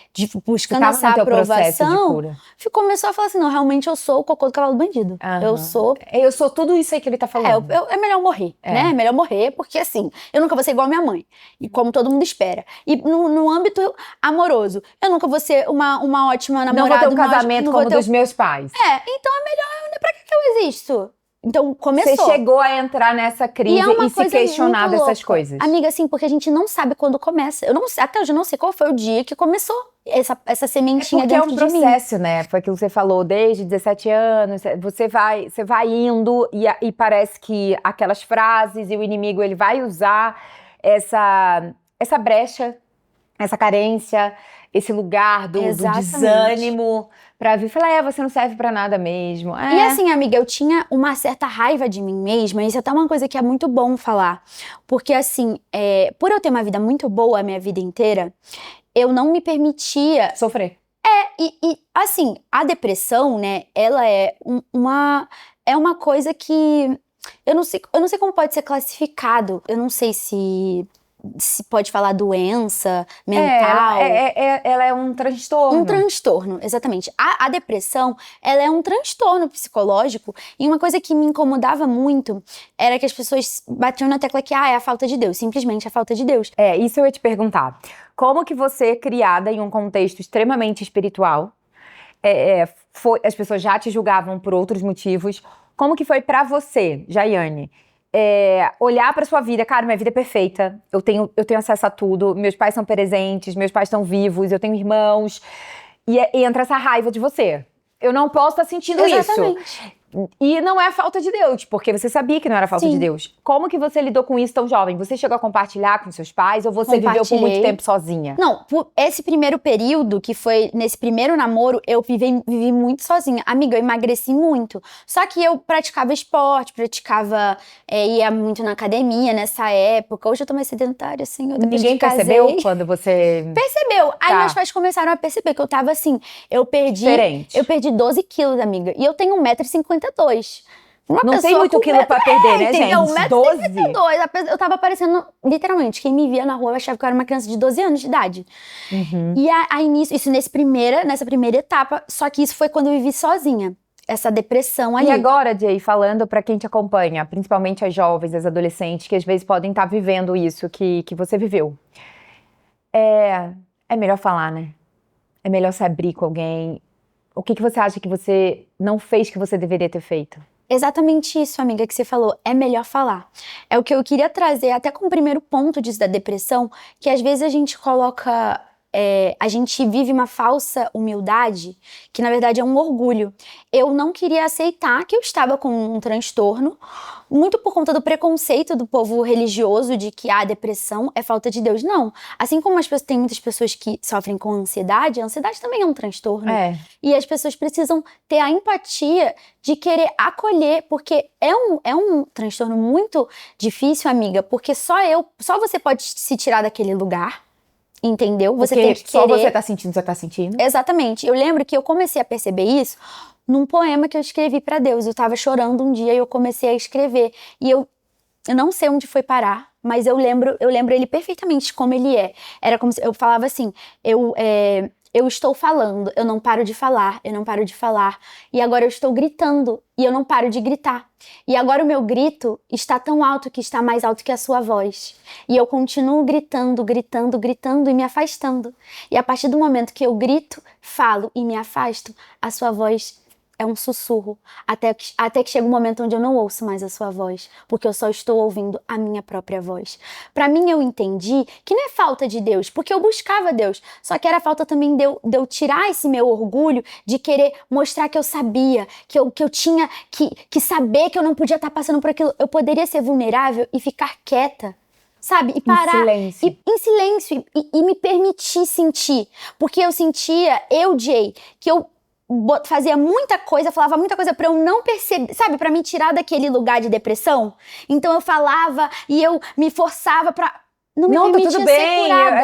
Buscando Tava essa no teu processo de aprovação, cura. começou a falar assim, não, realmente eu sou o cocô do cavalo do bandido. Eu sou... Eu sou tudo isso aí que ele tá falando. É melhor morrer, né? É melhor morrer, porque assim, eu nunca vou ser igual a minha mãe. E como todo mundo espera. E no âmbito amoroso, eu nunca vou ser uma ótima namorada. Não vou ter um casamento como dos meus pais. Então é melhor, pra que eu existo? Então, começou. Você chegou a entrar nessa crise e se questionar dessas coisas. Amiga, assim, porque a gente não sabe quando começa. Até hoje eu não sei qual foi o dia que começou essa sementinha dentro de mim. Porque é um processo, né? Foi aquilo que você falou, desde 17 anos, você vai indo e parece que aquelas frases e o inimigo, ele vai usar essa brecha, essa carência, esse lugar do desânimo pra vir e falar, você não serve pra nada mesmo. E assim, amiga, eu tinha uma certa raiva de mim mesma, e isso é até uma coisa que é muito bom falar. Porque assim, por eu ter uma vida muito boa a minha vida inteira, eu não me permitia... sofrer. E assim, a depressão, né, ela é uma coisa que... Eu não sei como pode ser classificado. Eu não sei se pode falar doença mental. Ela é um transtorno. Um transtorno, exatamente. A depressão, ela é um transtorno psicológico, e uma coisa que me incomodava muito era que as pessoas batiam na tecla que, é a falta de Deus, simplesmente a falta de Deus. Isso eu ia te perguntar. Como que você, criada em um contexto extremamente espiritual, as pessoas já te julgavam por outros motivos, como que foi pra você, Jaiane? Olhar pra sua vida, cara, minha vida é perfeita, eu tenho acesso a tudo, meus pais são presentes, meus pais estão vivos, eu tenho irmãos, e entra essa raiva de você. Eu não posso estar sentindo isso. E não é falta de Deus, porque você sabia que não era falta de Deus. Como que você lidou com isso tão jovem? Você chegou a compartilhar com seus pais ou você viveu por muito tempo sozinha? Não, por esse primeiro período, que foi nesse primeiro namoro, eu vivi muito sozinha. Amiga, eu emagreci muito. Só que eu praticava esporte, ia muito na academia nessa época. Hoje eu tô mais sedentária, assim. Ninguém percebeu quando você... Percebeu. Aí meus pais começaram a perceber que eu tava assim, eu perdi 12 quilos, amiga. E eu tenho 1,52 m. Não tem muito quilo pra perder, né, gente? 1,52 m. Eu tava parecendo, literalmente, quem me via na rua achava que eu era uma criança de 12 anos de idade. E aí isso nessa primeira etapa, só que isso foi quando eu vivi sozinha. Essa depressão aí. E agora, Jay, falando pra quem te acompanha, principalmente as jovens, as adolescentes, que às vezes podem estar vivendo isso que você viveu. É melhor falar, né? É melhor se abrir com alguém. O que você acha que você não fez que você deveria ter feito? Exatamente isso, amiga, que você falou. É melhor falar. É o que eu queria trazer até como primeiro ponto disso da depressão, que às vezes a gente coloca... a gente vive uma falsa humildade, que na verdade é um orgulho. Eu não queria aceitar que eu estava com um transtorno, muito por conta do preconceito do povo religioso de que a depressão é falta de Deus. Não. Assim como tem muitas pessoas que sofrem com ansiedade, a ansiedade também é um transtorno. E as pessoas precisam ter a empatia de querer acolher, porque é um transtorno muito difícil, amiga, porque só você pode se tirar daquele lugar. Entendeu? Você tem que querer... só você tá sentindo, você tá sentindo. Exatamente. Eu lembro que eu comecei a perceber isso num poema que eu escrevi pra Deus. Eu tava chorando um dia e eu comecei a escrever. E eu não sei onde foi parar, mas eu lembro ele perfeitamente como ele é. Era como se eu falava assim, eu estou falando, eu não paro de falar, eu não paro de falar. E agora eu estou gritando e eu não paro de gritar. E agora o meu grito está tão alto que está mais alto que a sua voz. E eu continuo gritando, gritando, gritando e me afastando. E a partir do momento que eu grito, falo e me afasto, a sua voz é um sussurro. Até que chega um momento onde eu não ouço mais a sua voz, porque eu só estou ouvindo a minha própria voz. Pra mim, eu entendi que não é falta de Deus, porque eu buscava Deus. Só que era falta também de eu tirar esse meu orgulho de querer mostrar que eu sabia, que eu tinha que saber que eu não podia estar passando por aquilo. Eu poderia ser vulnerável e ficar quieta, sabe? E parar. Em silêncio. E me permitir sentir. Porque eu sentia, Jay, que eu fazia muita coisa, falava muita coisa pra eu não perceber, sabe? Pra me tirar daquele lugar de depressão. Então eu falava e eu me forçava pra não me Não, tá permitia tudo ser bem. curada.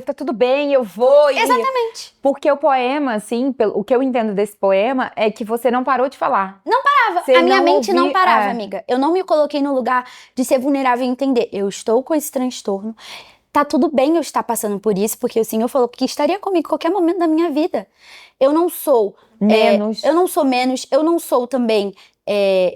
Tá tudo bem, eu vou. Exatamente. Porque o poema, assim, o que eu entendo desse poema é que você não parou de falar. Não parava. Você A minha não mente não ouvi- parava, é. amiga. Eu não me coloquei no lugar de ser vulnerável e entender. Eu estou com esse transtorno. Tá tudo bem eu estar passando por isso, porque o Senhor falou que estaria comigo em qualquer momento da minha vida. Eu não sou Menos. eu não sou menos, eu não sou também.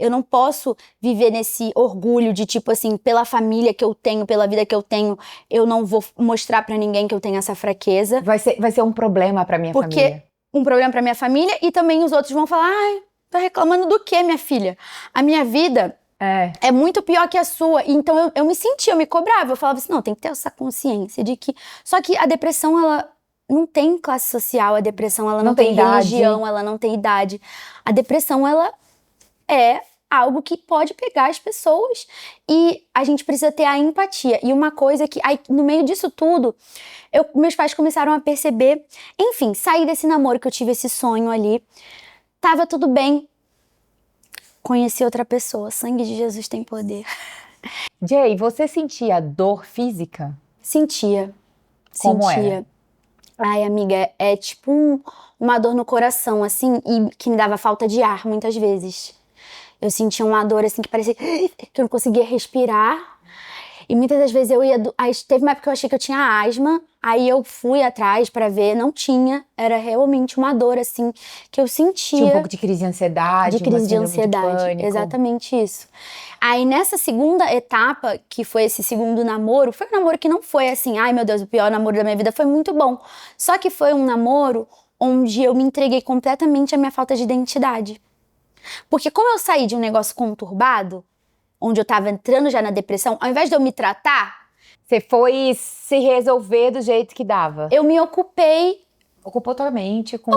Eu não posso viver nesse orgulho de tipo assim, pela família que eu tenho, pela vida que eu tenho, eu não vou mostrar pra ninguém que eu tenho essa fraqueza. Vai ser um problema pra minha Porque família. um problema pra minha família e também os outros vão falar: ai, tá reclamando do quê, minha filha? A minha vida é muito pior que a sua. Então eu me sentia, eu me cobrava. Eu falava assim, não, tem que ter essa consciência de que... Só que a depressão, ela não tem classe social, a depressão, ela não tem religião, ela não tem idade. A depressão, ela é algo que pode pegar as pessoas e a gente precisa ter a empatia. E uma coisa que, aí, no meio disso tudo, meus pais começaram a perceber, enfim, saí desse namoro que eu tive esse sonho ali, tava tudo bem, conheci outra pessoa, sangue de Jesus tem poder. Jay, você sentia dor física? Sentia. Como era? Ai, amiga, é tipo uma dor no coração, assim, e que me dava falta de ar, muitas vezes. Eu sentia uma dor, assim, que parecia que eu não conseguia respirar. E muitas das vezes eu ia... Aí teve uma época que eu achei que eu tinha asma, aí eu fui atrás pra ver, não tinha. Era realmente uma dor, assim, que eu sentia. Tinha um pouco de crise de ansiedade, De crise de uma síndrome ansiedade, de pânico. exatamente isso. Aí nessa segunda etapa, que foi esse segundo namoro, foi um namoro que não foi assim, ai meu Deus, o pior namoro da minha vida, foi muito bom. Só que foi um namoro onde eu me entreguei completamente à minha falta de identidade. Porque como eu saí de um negócio conturbado, onde eu tava entrando já na depressão, ao invés de eu me tratar, Você foi se resolver do jeito que dava. eu me ocupei Ocupou tua mente com...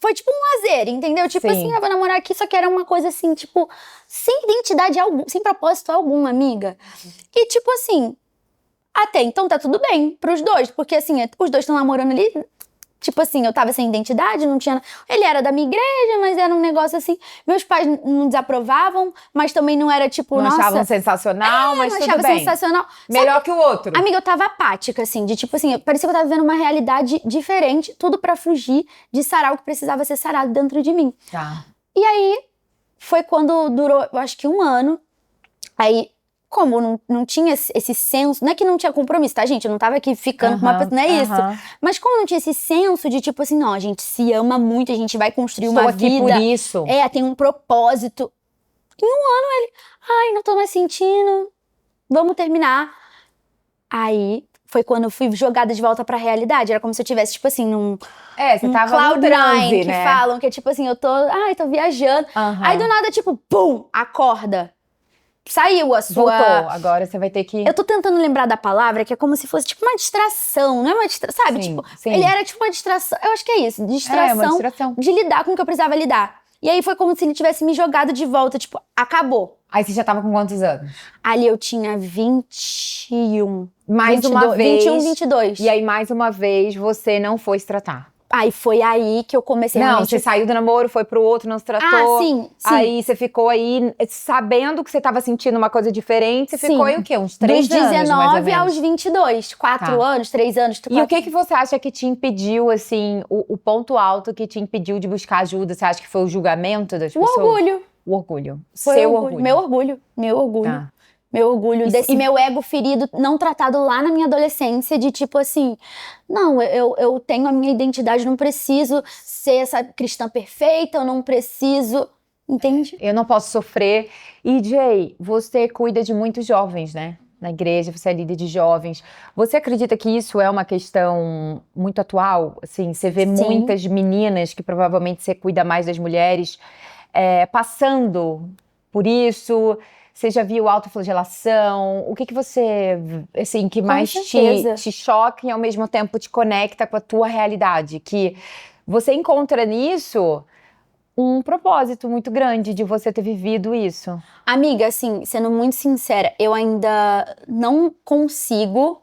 foi tipo um lazer, entendeu? Tipo Sim. assim, eu vou namorar aqui, só que era uma coisa assim, tipo, sem identidade alguma, sem propósito algum, amiga. E tipo assim, até então tá tudo bem pros dois, porque assim, os dois estão namorando ali, tipo assim, eu tava sem identidade, não tinha... Ele era da minha igreja, mas era um negócio assim, meus pais não desaprovavam, mas também não era tipo, Não nossa... achavam sensacional, mas não tudo achava bem. sensacional. Melhor que o outro. Amiga, eu tava apática, assim, de tipo assim, parecia que eu tava vivendo uma realidade diferente, tudo pra fugir de sarar o que precisava ser sarado dentro de mim. Tá. E aí, foi quando durou, eu acho que 1 ano, aí, como não tinha esse senso, não é que não tinha compromisso, tá, gente? Eu não tava aqui ficando com uma pessoa, não é isso. Mas como não tinha esse senso de tipo assim, não, a gente se ama muito, a gente vai construir uma aqui vida. por isso. Tem um propósito. Em 1 ano ele, ai, não tô mais sentindo, vamos terminar. Aí foi quando eu fui jogada de volta pra realidade. Era como se eu tivesse, tipo assim, você tava cloud no transe, nine, que né? falam, que é tipo assim, eu tô viajando. Aí do nada, tipo, pum, acorda. Saiu a sua... Voltou, agora você vai ter que... Eu tô tentando lembrar da palavra, que é como se fosse tipo uma distração, não é uma distração, sabe? Sim, Tipo, sim. ele era tipo uma distração, eu acho que é isso, distração, uma distração. de lidar com o que eu precisava lidar. E aí foi como se ele tivesse me jogado de volta, tipo, acabou. Aí você já tava com quantos anos? Ali eu tinha 21. Mais 22, uma vez. 21, 22. E aí, mais uma vez, você não foi se tratar. Aí foi aí que eu comecei Não, realmente... você saiu do namoro, foi pro outro, não se tratou. Ah, sim. Aí você ficou aí, sabendo que você tava sentindo uma coisa diferente, você ficou aí o quê? Uns 3 Dos anos, mais ou 19 menos? aos 22. 4 anos, 3 anos. E o que você acha que te impediu, assim, o ponto alto que te impediu de buscar ajuda? Você acha que foi o julgamento das pessoas? Orgulho. O orgulho. Foi Seu orgulho. Meu orgulho. Meu orgulho. Tá. Meu orgulho desse meu ego ferido, não tratado lá na minha adolescência, de tipo assim, não, eu tenho a minha identidade, não preciso ser essa cristã perfeita, eu não preciso, entende? Eu não posso sofrer. E, Jay, você cuida de muitos jovens, né? Na igreja, você é líder de jovens. Você acredita que isso é uma questão muito atual? Assim, você vê Sim. muitas meninas, que provavelmente você cuida mais das mulheres, passando por isso. Você já viu autoflagelação? O que você, assim, que mais te choca e ao mesmo tempo te conecta com a tua realidade? Que você encontra nisso um propósito muito grande de você ter vivido isso. Amiga, assim, sendo muito sincera, eu ainda não consigo,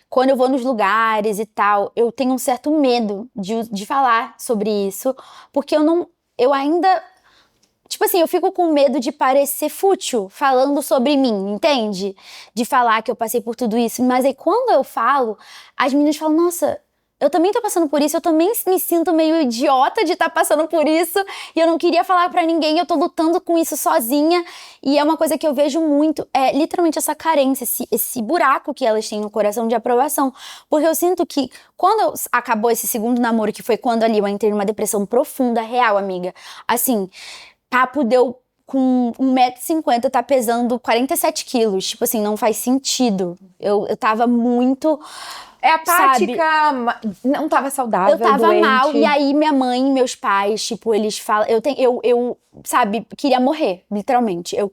quando eu vou nos lugares e tal, eu tenho um certo medo de falar sobre isso, porque eu ainda... tipo assim, eu fico com medo de parecer fútil falando sobre mim, entende? De falar que eu passei por tudo isso. Mas aí quando eu falo, as meninas falam, nossa, eu também tô passando por isso, eu também me sinto meio idiota de estar passando por isso e eu não queria falar pra ninguém, eu tô lutando com isso sozinha. E é uma coisa que eu vejo muito, é literalmente essa carência, esse buraco que elas têm no coração de aprovação. Porque eu sinto que quando acabou esse segundo namoro, que foi quando ali eu entrei numa depressão profunda, real, amiga, assim, papo deu com 1,50 m, tá pesando 47 quilos. Tipo assim, não faz sentido. Eu tava muito... É apática, não tava saudável, eu tava doente. mal, e aí minha mãe e meus pais, tipo, eles falam... Eu sabe, queria morrer, literalmente. Eu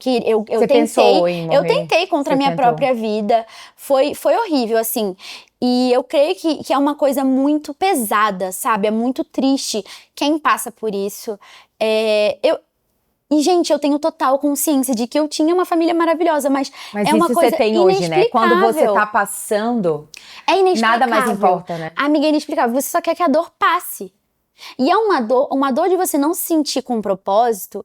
Você pensou em morrer? Eu tentei contra a minha própria vida. Foi horrível, assim. E eu creio que é uma coisa muito pesada, sabe? É muito triste quem passa por isso. E, gente, eu tenho total consciência de que eu tinha uma família maravilhosa, mas é uma coisa você tem hoje, né? Quando você tá passando, é inexplicável. Nada mais importa, né? Amiga, é inexplicável. Você só quer que a dor passe. E é uma dor de você não se sentir com propósito,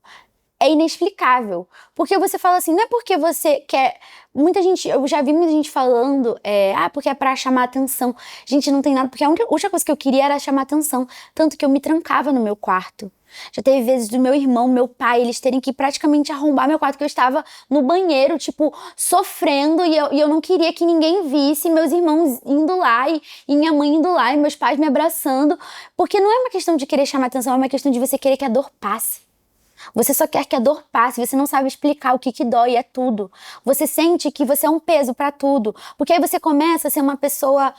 é inexplicável. Porque você fala assim, não é porque você quer... Muita gente, eu já vi muita gente falando, porque é pra chamar atenção. Gente, não tem nada, porque a única coisa que eu queria era chamar atenção. Tanto que eu me trancava no meu quarto. Já teve vezes do meu irmão, meu pai, eles terem que praticamente arrombar meu quarto, que eu estava no banheiro, tipo, sofrendo, e eu não queria que ninguém visse, meus irmãos indo lá, e minha mãe indo lá, e meus pais me abraçando. Porque não é uma questão de querer chamar atenção, é uma questão de você querer que a dor passe. Você só quer que a dor passe, você não sabe explicar o que dói, é tudo. Você sente que você é um peso pra tudo, porque aí você começa a ser uma pessoa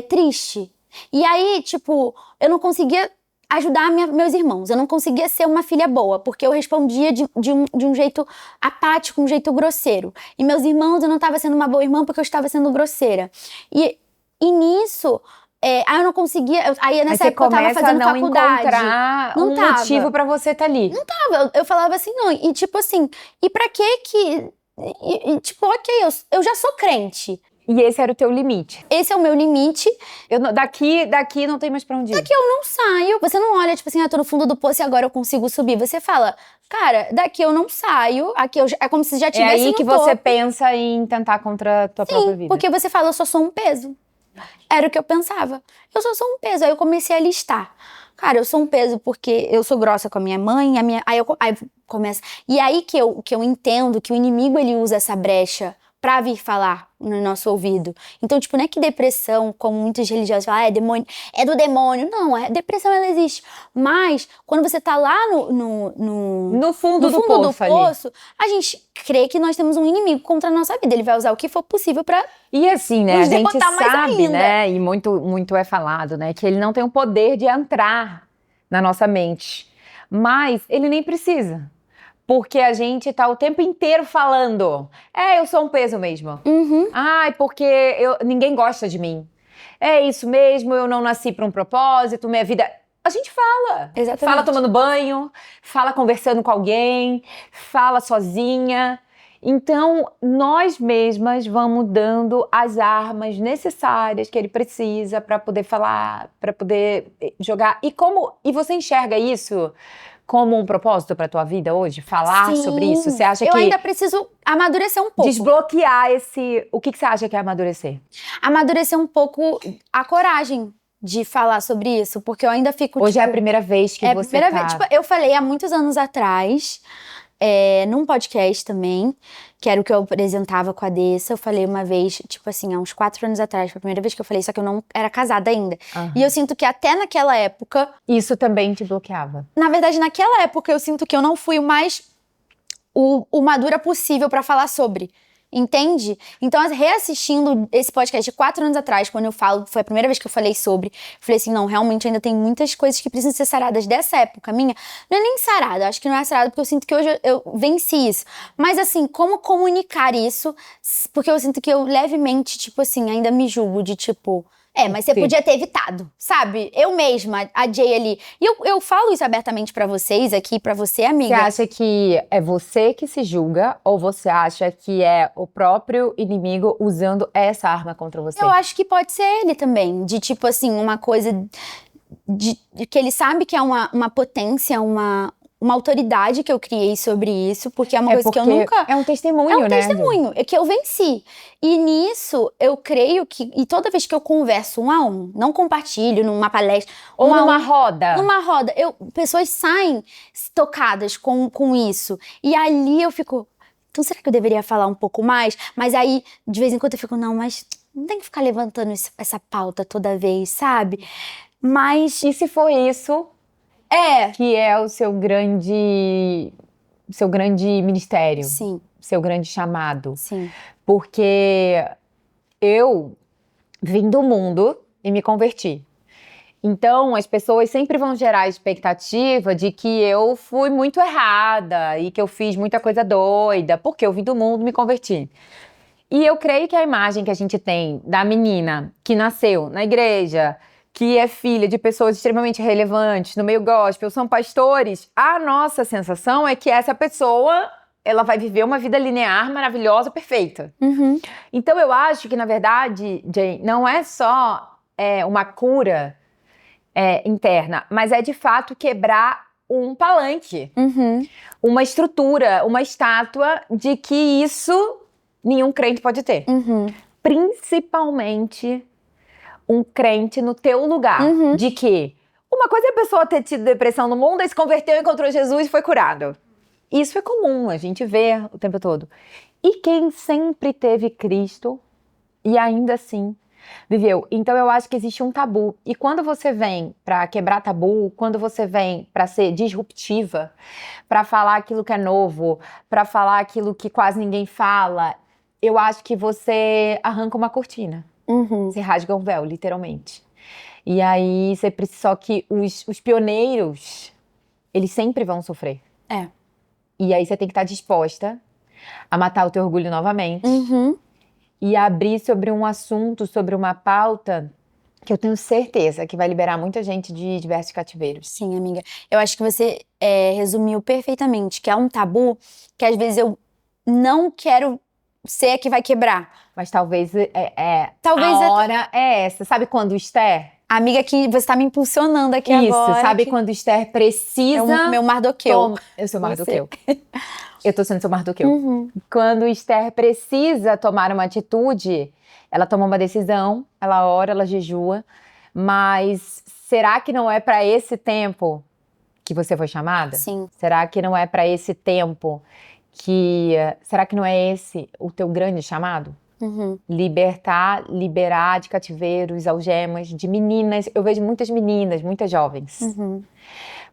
triste. E aí, tipo, eu não conseguia ajudar meus irmãos, eu não conseguia ser uma filha boa, porque eu respondia de um jeito apático, um jeito grosseiro. E meus irmãos, eu não estava sendo uma boa irmã porque eu estava sendo grosseira. E nisso... aí eu não conseguia... Aí nessa época eu tava fazendo faculdade. Encontrar um motivo pra você estar ali. Não tava. Eu falava assim, não. E tipo assim, e pra que... tipo, ok, eu já sou crente. E esse era o teu limite. Esse é o meu limite. Daqui não tem mais pra onde ir. Daqui eu não saio. Você não olha, tipo assim, tô no fundo do poço e agora eu consigo subir. Você fala, cara, daqui eu não saio. Aqui é como se já tivesse É aí que você pensa em tentar contra a tua própria vida. Porque você fala, eu só sou um peso. Era o que eu pensava. Eu só sou um peso. Aí eu comecei a listar. Cara, eu sou um peso porque eu sou grossa com a minha mãe. Aí começa... E aí que eu entendo que o inimigo, ele usa essa brecha pra vir falar no nosso ouvido. Então, tipo, não é que depressão, como muitos religiosos falam, é demônio, é do demônio. Não, depressão, ela existe. Mas, quando você tá lá no fundo do poço, a gente crê que nós temos um inimigo contra a nossa vida. Ele vai usar o que for possível pra... E assim, né, a gente sabe, ainda. né, e muito é falado, né, que ele não tem o poder de entrar na nossa mente. Mas ele nem precisa. Porque a gente tá o tempo inteiro falando, eu sou um peso mesmo. Uhum. Ai, porque ninguém gosta de mim. É isso mesmo, eu não nasci para um propósito, minha vida... A gente fala. Exatamente. Fala tomando banho, fala conversando com alguém, fala sozinha. Então, nós mesmas vamos dando as armas necessárias que ele precisa para poder falar, para poder jogar. E você enxerga isso como um propósito para tua vida hoje? Falar sobre isso? Você acha que... Eu ainda preciso amadurecer um pouco. Desbloquear esse... O que você acha que é amadurecer? Amadurecer um pouco a coragem de falar sobre isso, porque eu ainda fico... Hoje é a primeira vez que você tá... Vez, tipo, eu falei há muitos anos atrás, num podcast também, que era o que eu apresentava com a Dessa. Eu falei uma vez, tipo assim, há uns 4 anos atrás, foi a primeira vez que eu falei, só que eu não era casada ainda. Uhum. E eu sinto que até naquela época... Isso também te bloqueava? Na verdade, naquela época, eu sinto que eu não fui o mais o madura possível pra falar sobre. Entende? Então, reassistindo esse podcast de 4 anos atrás, quando eu falo, foi a primeira vez que eu falei sobre, falei assim, não, realmente ainda tem muitas coisas que precisam ser saradas dessa época minha. Não é nem sarada, acho que não é sarada, porque eu sinto que hoje eu venci isso. Mas assim, como comunicar isso? Porque eu sinto que eu levemente, tipo assim, ainda me julgo de tipo... mas você podia ter evitado, sabe? Eu mesma, a Jay ali. E eu falo isso abertamente pra vocês aqui, pra você, amiga. Você acha que é você que se julga ou você acha que é o próprio inimigo usando essa arma contra você? Eu acho que pode ser ele também. De tipo assim, uma coisa de que ele sabe que é uma potência, uma uma autoridade que eu criei sobre isso, porque é uma coisa que eu nunca... É um testemunho, É um né? testemunho, é que eu venci. E nisso, eu creio que... E toda vez que eu converso um a um, não compartilho numa palestra... Ou um a numa um, roda. Numa roda, pessoas saem tocadas com isso. E ali eu fico... Então, será que eu deveria falar um pouco mais? Mas aí, de vez em quando, eu fico, não, mas não tem que ficar levantando essa pauta toda vez, sabe? Mas... E se for isso, que é o seu grande ministério, Sim, seu grande chamado. sim. Porque eu vim do mundo e me converti. Então, as pessoas sempre vão gerar a expectativa de que eu fui muito errada e que eu fiz muita coisa doida, porque eu vim do mundo e me converti. E eu creio que a imagem que a gente tem da menina que nasceu na igreja, que é filha de pessoas extremamente relevantes no meio gospel, são pastores, a nossa sensação é que essa pessoa, ela vai viver uma vida linear, maravilhosa, perfeita. Uhum. Então, eu acho que, na verdade, Jay, não é só uma cura interna, mas é de fato quebrar um palanque, Uhum. uma estrutura, uma estátua de que isso nenhum crente pode ter. Uhum. Principalmente um crente no teu lugar, Uhum. de que uma coisa é a pessoa ter tido depressão no mundo, aí se converteu, encontrou Jesus e foi curado. Isso é comum, a gente vê o tempo todo. E quem sempre teve Cristo e ainda assim viveu. Então eu acho que existe um tabu. E quando você vem para quebrar tabu, quando você vem para ser disruptiva, para falar aquilo que é novo, para falar aquilo que quase ninguém fala, eu acho que você arranca uma cortina. Uhum. Você rasga um véu, literalmente. E aí você precisa. Só que os pioneiros, eles sempre vão sofrer. É. E aí você tem que estar disposta a matar o teu orgulho novamente. Uhum. E abrir sobre um assunto, sobre uma pauta que eu tenho certeza que vai liberar muita gente de diversos cativeiros. Sim, amiga. Eu acho que você resumiu perfeitamente, que é um tabu que às vezes eu não quero ser a que vai quebrar. Mas talvez Talvez a hora é essa. Sabe quando o Esther? Amiga, que você tá me impulsionando aqui Isso, agora. sabe quando o Esther precisa... É o meu Mardoqueu. Eu sou Mardoqueu. Eu tô sendo seu Mardoqueu. Uhum. Quando o Esther precisa tomar uma atitude, ela toma uma decisão, ela ora, ela jejua, mas será que não é para esse tempo que você foi chamada? Sim. Será que não é para esse tempo será que não é esse o teu grande chamado? Uhum. Liberar de cativeiros, algemas, de meninas. Eu vejo muitas meninas, muitas jovens. Uhum.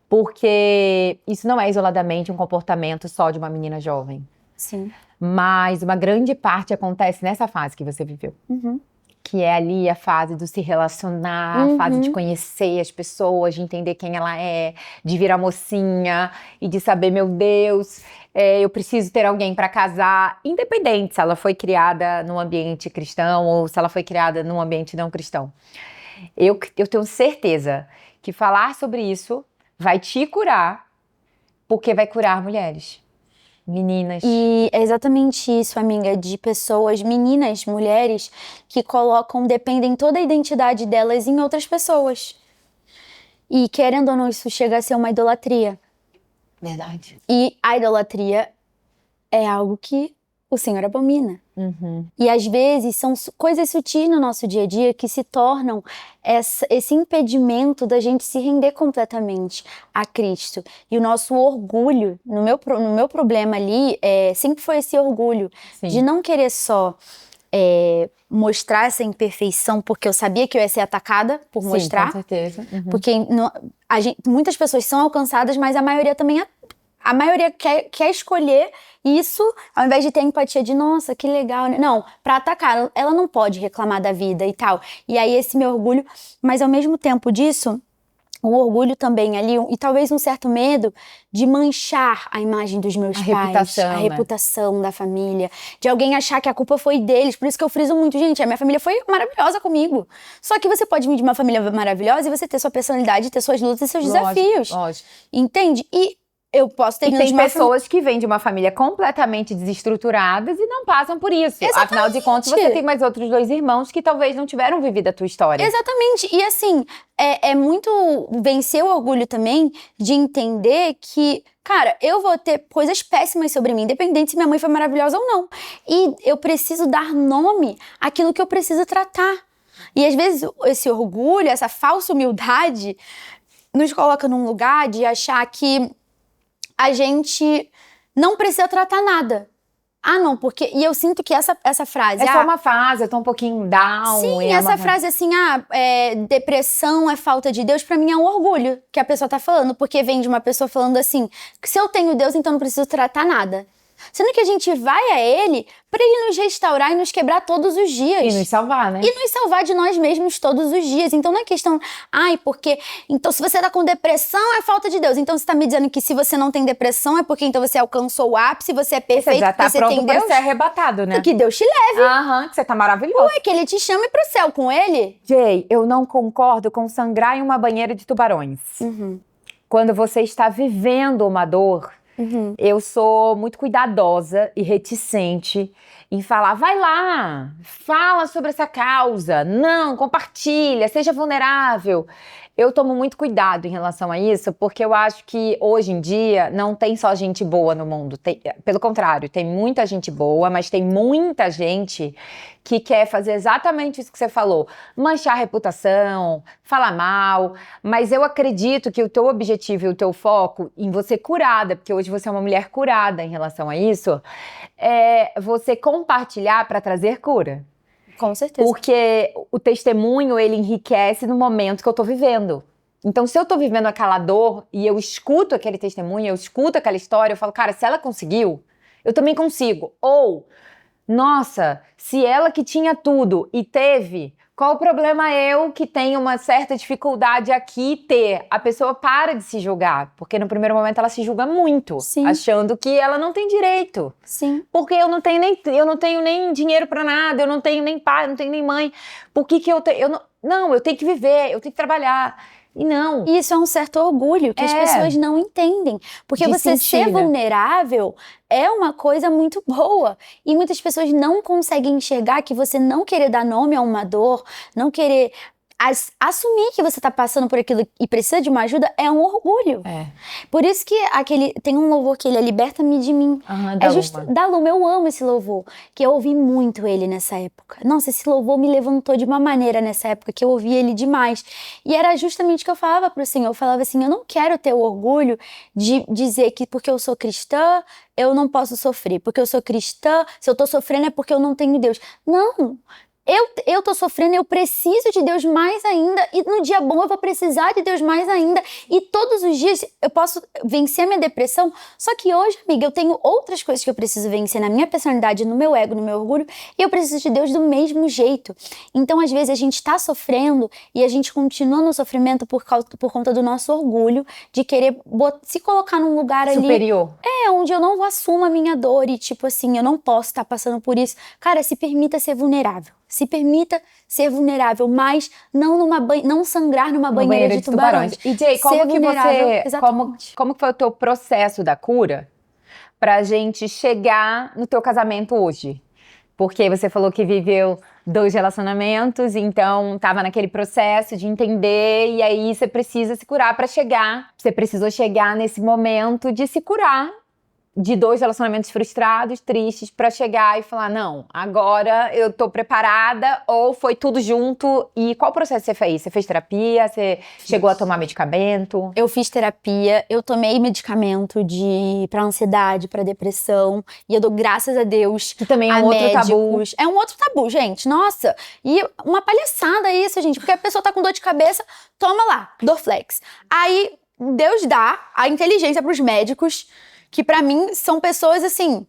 Porque isso não é isoladamente um comportamento só de uma menina jovem. Sim. Mas uma grande parte acontece nessa fase que você viveu. Uhum. Que é ali a fase do se relacionar, a fase de conhecer as pessoas, de entender quem ela é, de virar mocinha e de saber, meu Deus, eu preciso ter alguém para casar, independente se ela foi criada num ambiente cristão ou se ela foi criada num ambiente não cristão. Eu tenho certeza que falar sobre isso vai te curar, porque vai curar mulheres. Meninas. E é exatamente isso, amiga, de pessoas, meninas, mulheres, que dependem toda a identidade delas em outras pessoas. E querendo ou não, isso chega a ser uma idolatria. Verdade. E a idolatria é algo que o Senhor abomina. Uhum. E às vezes são coisas sutis no nosso dia a dia que se tornam esse impedimento da gente se render completamente a Cristo. E o nosso orgulho, no meu problema ali, sempre foi esse orgulho. Sim. De não querer só mostrar essa imperfeição, porque eu sabia que eu ia ser atacada por mostrar. Sim, com certeza. Uhum. Porque muitas pessoas são alcançadas, mas a maioria também a maioria quer escolher isso, ao invés de ter empatia de, nossa, que legal, né? Não, pra atacar, ela não pode reclamar da vida e tal. E aí esse meu orgulho, mas ao mesmo tempo disso, um orgulho também ali, e talvez um certo medo de manchar a imagem dos meus pais, a reputação da família, de alguém achar que a culpa foi deles. Por isso que eu friso muito, gente, a minha família foi maravilhosa comigo. Só que você pode vir de uma família maravilhosa e você ter sua personalidade, ter suas lutas e seus desafios. Lógico. Entende? E Eu posso ter E vindo tem de uma pessoas que vêm de uma família completamente desestruturadas e não passam por isso. Exatamente. Afinal de contas, você tem mais outros 2 irmãos que talvez não tiveram vivido a tua história. Exatamente. E assim, é muito vencer o orgulho também de entender que, cara, eu vou ter coisas péssimas sobre mim, independente se minha mãe foi maravilhosa ou não. E eu preciso dar nome àquilo que eu preciso tratar. E às vezes esse orgulho, essa falsa humildade, nos coloca num lugar de achar que a gente não precisa tratar nada. Ah, não, porque... E eu sinto que essa frase... É só uma fase, eu tô um pouquinho down. Sim, essa frase assim, depressão é falta de Deus, pra mim é um orgulho que a pessoa tá falando. Porque vem de uma pessoa falando assim, que se eu tenho Deus, então não preciso tratar nada. Sendo que a gente vai a Ele pra Ele nos restaurar e nos quebrar todos os dias. E nos salvar, né? E nos salvar de nós mesmos todos os dias. Então não é questão, porque... Então se você tá com depressão, é falta de Deus. Então você tá me dizendo que se você não tem depressão, é porque então você alcançou o ápice, você é perfeito, Você já tá você pronto tem pra Deus. ser arrebatado, né? Que Deus te leve. Aham, que você tá maravilhoso. Ué, que Ele te chame pro céu com Ele. Jay, eu não concordo com sangrar em uma banheira de tubarões. Quando você está vivendo uma dor, eu sou muito cuidadosa e reticente em falar, vai lá, fala sobre essa causa, não, compartilha, seja vulnerável. Eu tomo muito cuidado em relação a isso, porque eu acho que hoje em dia não tem só gente boa no mundo. Pelo contrário, tem muita gente boa, mas tem muita gente que quer fazer exatamente isso que você falou. Manchar a reputação, falar mal. Mas eu acredito que o teu objetivo e o teu foco em você curada, porque hoje você é uma mulher curada em relação a isso, é você compartilhar para trazer cura. Com certeza. Porque o testemunho, ele enriquece no momento que eu tô vivendo. Então, se eu tô vivendo aquela dor e eu escuto aquele testemunho, eu escuto aquela história, eu falo, cara, se ela conseguiu, eu também consigo. Ou, nossa, se ela que tinha tudo e teve, qual o problema eu que tenho uma certa dificuldade aqui ter? A pessoa para de se julgar, porque no primeiro momento ela se julga muito, Sim. achando que ela não tem direito. Sim. Porque eu não tenho nem dinheiro pra nada, eu não tenho nem pai, eu não tenho nem mãe. Por que eu tenho? Não, eu tenho que viver, eu tenho que trabalhar. E não. E isso é um certo orgulho que as pessoas não entendem. Porque De você sentir, ser né? vulnerável é uma coisa muito boa. E muitas pessoas não conseguem enxergar que você não querer dar nome a uma dor, não querer assumir que você tá passando por aquilo e precisa de uma ajuda é um orgulho. Por isso que tem um louvor que ele é Liberta-me de mim. Da Luma, eu amo esse louvor, que eu ouvi muito ele nessa época. Nossa, esse louvor me levantou de uma maneira nessa época que eu ouvi ele demais. E era justamente o que eu falava pro Senhor. Eu falava assim, eu não quero ter o orgulho de dizer que porque eu sou cristã, eu não posso sofrer. Porque eu sou cristã, se eu tô sofrendo é porque eu não tenho Deus. Não! Eu tô sofrendo, eu preciso de Deus mais ainda, e no dia bom eu vou precisar de Deus mais ainda, e todos os dias eu posso vencer a minha depressão, só que hoje, amiga, eu tenho outras coisas que eu preciso vencer na minha personalidade, no meu ego, no meu orgulho, e eu preciso de Deus do mesmo jeito. Então, às vezes, a gente tá sofrendo, e a gente continua no sofrimento por conta do nosso orgulho, de querer se colocar num lugar superior. Ali, onde eu não assumo a minha dor, e tipo assim, eu não posso estar passando por isso. Cara, se permita ser vulnerável. Se permita ser vulnerável, mas não sangrar numa banheira de tubarões. E Jay, como que foi o teu processo da cura pra gente chegar no teu casamento hoje? Porque você falou que viveu 2 relacionamentos, então tava naquele processo de entender, e aí você precisa se curar pra chegar. Você precisou chegar nesse momento de se curar de 2 relacionamentos frustrados, tristes, pra chegar e falar, não, agora eu tô preparada, ou foi tudo junto? E qual processo você fez? Você fez terapia? Você chegou a tomar medicamento? Eu fiz terapia, eu tomei medicamento pra ansiedade, pra depressão, e eu dou graças a Deus que também é um outro tabu. É um outro tabu, gente, nossa, e uma palhaçada isso, gente, porque a pessoa tá com dor de cabeça, toma lá, Dorflex. Aí Deus dá a inteligência pros médicos, que pra mim são pessoas assim,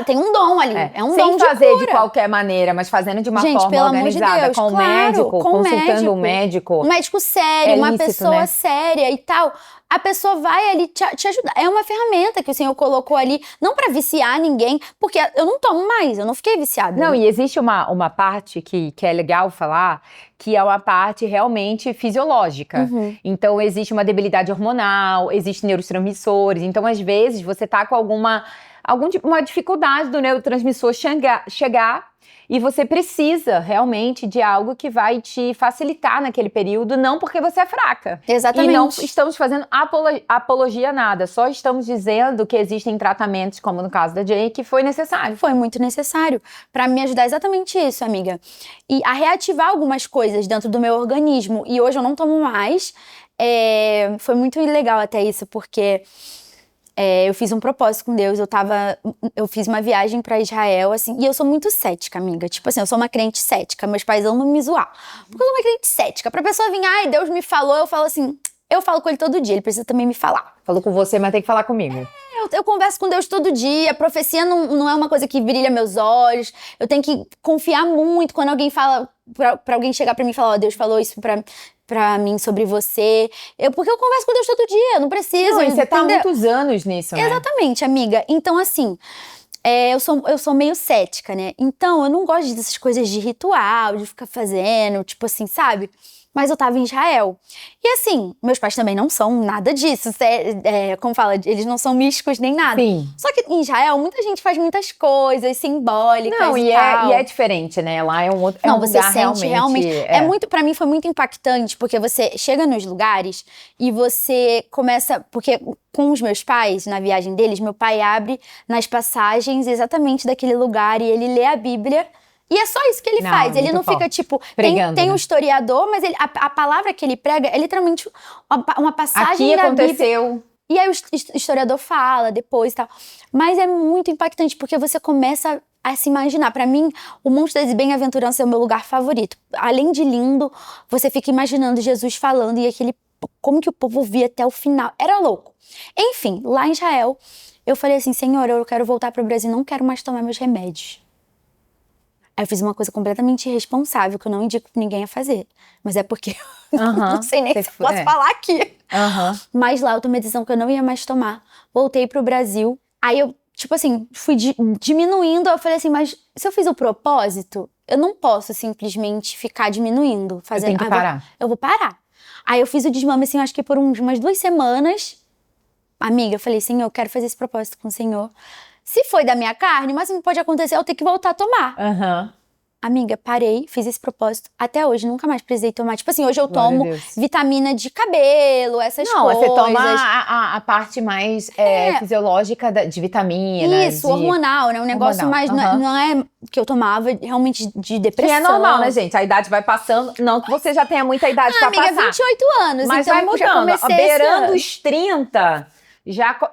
tem um dom ali, é um dom de cura. Sem fazer de qualquer maneira, mas fazendo de uma forma organizada, com o médico, consultando um médico. Um médico sério, uma lícito, pessoa né? séria e tal. a pessoa vai ali te ajudar. É uma ferramenta que o Senhor colocou ali, não pra viciar ninguém, porque eu não tomo mais, eu não fiquei viciada. Não, e existe uma parte que é legal falar, que é uma parte realmente fisiológica. Então, existe uma debilidade hormonal, existem neurotransmissores. Então, às vezes, você tá com uma dificuldade do neurotransmissor chegar e você precisa realmente de algo que vai te facilitar naquele período, não porque você é fraca. Exatamente. E não estamos fazendo apologia a nada, só estamos dizendo que existem tratamentos, como no caso da Jay, que foi necessário. Foi muito necessário pra me ajudar exatamente isso, amiga. E a reativar algumas coisas dentro do meu organismo. E hoje eu não tomo mais. Foi muito legal até isso, porque eu fiz um propósito com Deus. Eu fiz uma viagem pra Israel, assim, e eu sou muito cética, amiga. Tipo assim, eu sou uma crente cética. Meus pais amam me zoar. Porque eu sou uma crente cética. Pra pessoa vir, ai, Deus me falou, eu falo assim, eu falo com ele todo dia, ele precisa também me falar. Falou com você, mas tem que falar comigo. Eu converso com Deus todo dia, a profecia não é uma coisa que brilha meus olhos, eu tenho que confiar muito quando alguém fala, pra alguém chegar pra mim e falar, ó, Deus falou isso pra mim sobre você, porque eu converso com Deus todo dia, eu não preciso. Não, e você tá há entendeu? muitos anos nisso, né? Exatamente, amiga. Então, assim, eu sou meio cética, né? Então, eu não gosto dessas coisas de ritual, de ficar fazendo, tipo assim, sabe? Mas eu tava em Israel. E assim, meus pais também não são nada disso. Como fala, eles não são místicos nem nada. Sim. Só que em Israel, muita gente faz muitas coisas simbólicas Não, e tal. e é diferente, né? Lá é um outro Não, um você lugar sente realmente. Pra mim foi muito impactante, porque você chega nos lugares e você começa. Porque com os meus pais, na viagem deles, meu pai abre nas passagens exatamente daquele lugar e ele lê a Bíblia. E é só isso que ele faz. Ele não fica, tipo... Pregando, tem né? um historiador, mas a palavra que ele prega é literalmente uma passagem Aqui da Bíblia. aconteceu. E aí o historiador fala depois e tal. Mas é muito impactante, porque você começa a se imaginar. Pra mim, o Monte das Bem-aventuranças é o meu lugar favorito. Além de lindo, você fica imaginando Jesus falando e como que o povo via até o final. Era louco. Enfim, lá em Israel, eu falei assim, Senhor, eu quero voltar pro Brasil, não quero mais tomar meus remédios. Aí eu fiz uma coisa completamente irresponsável, que eu não indico ninguém a fazer. Mas é porque eu não sei nem se eu posso falar aqui. Mas lá eu tomei a decisão que eu não ia mais tomar. Voltei pro Brasil. Aí eu, tipo assim, fui diminuindo. Eu falei assim, mas se eu fiz o propósito, eu não posso simplesmente ficar diminuindo. Eu tenho que parar. Eu vou parar. Aí eu fiz o desmame, assim, acho que por umas 2 semanas. Amiga, eu falei, Senhor, eu quero fazer esse propósito com o Senhor. Se foi da minha carne, o máximo que pode acontecer é eu ter que voltar a tomar. Amiga, parei, fiz esse propósito. Até hoje, nunca mais precisei tomar. Tipo assim, hoje eu tomo vitamina de cabelo, essas coisas. Não, você toma a parte mais fisiológica de vitaminas. Isso, hormonal, né? Um negócio mais... Não é que eu tomava realmente de depressão. Que é normal, né, gente? A idade vai passando. Não que você já tenha muita idade pra amiga, passar. 28 anos. Mas então vai mudando. Já comecei Beirando os 30...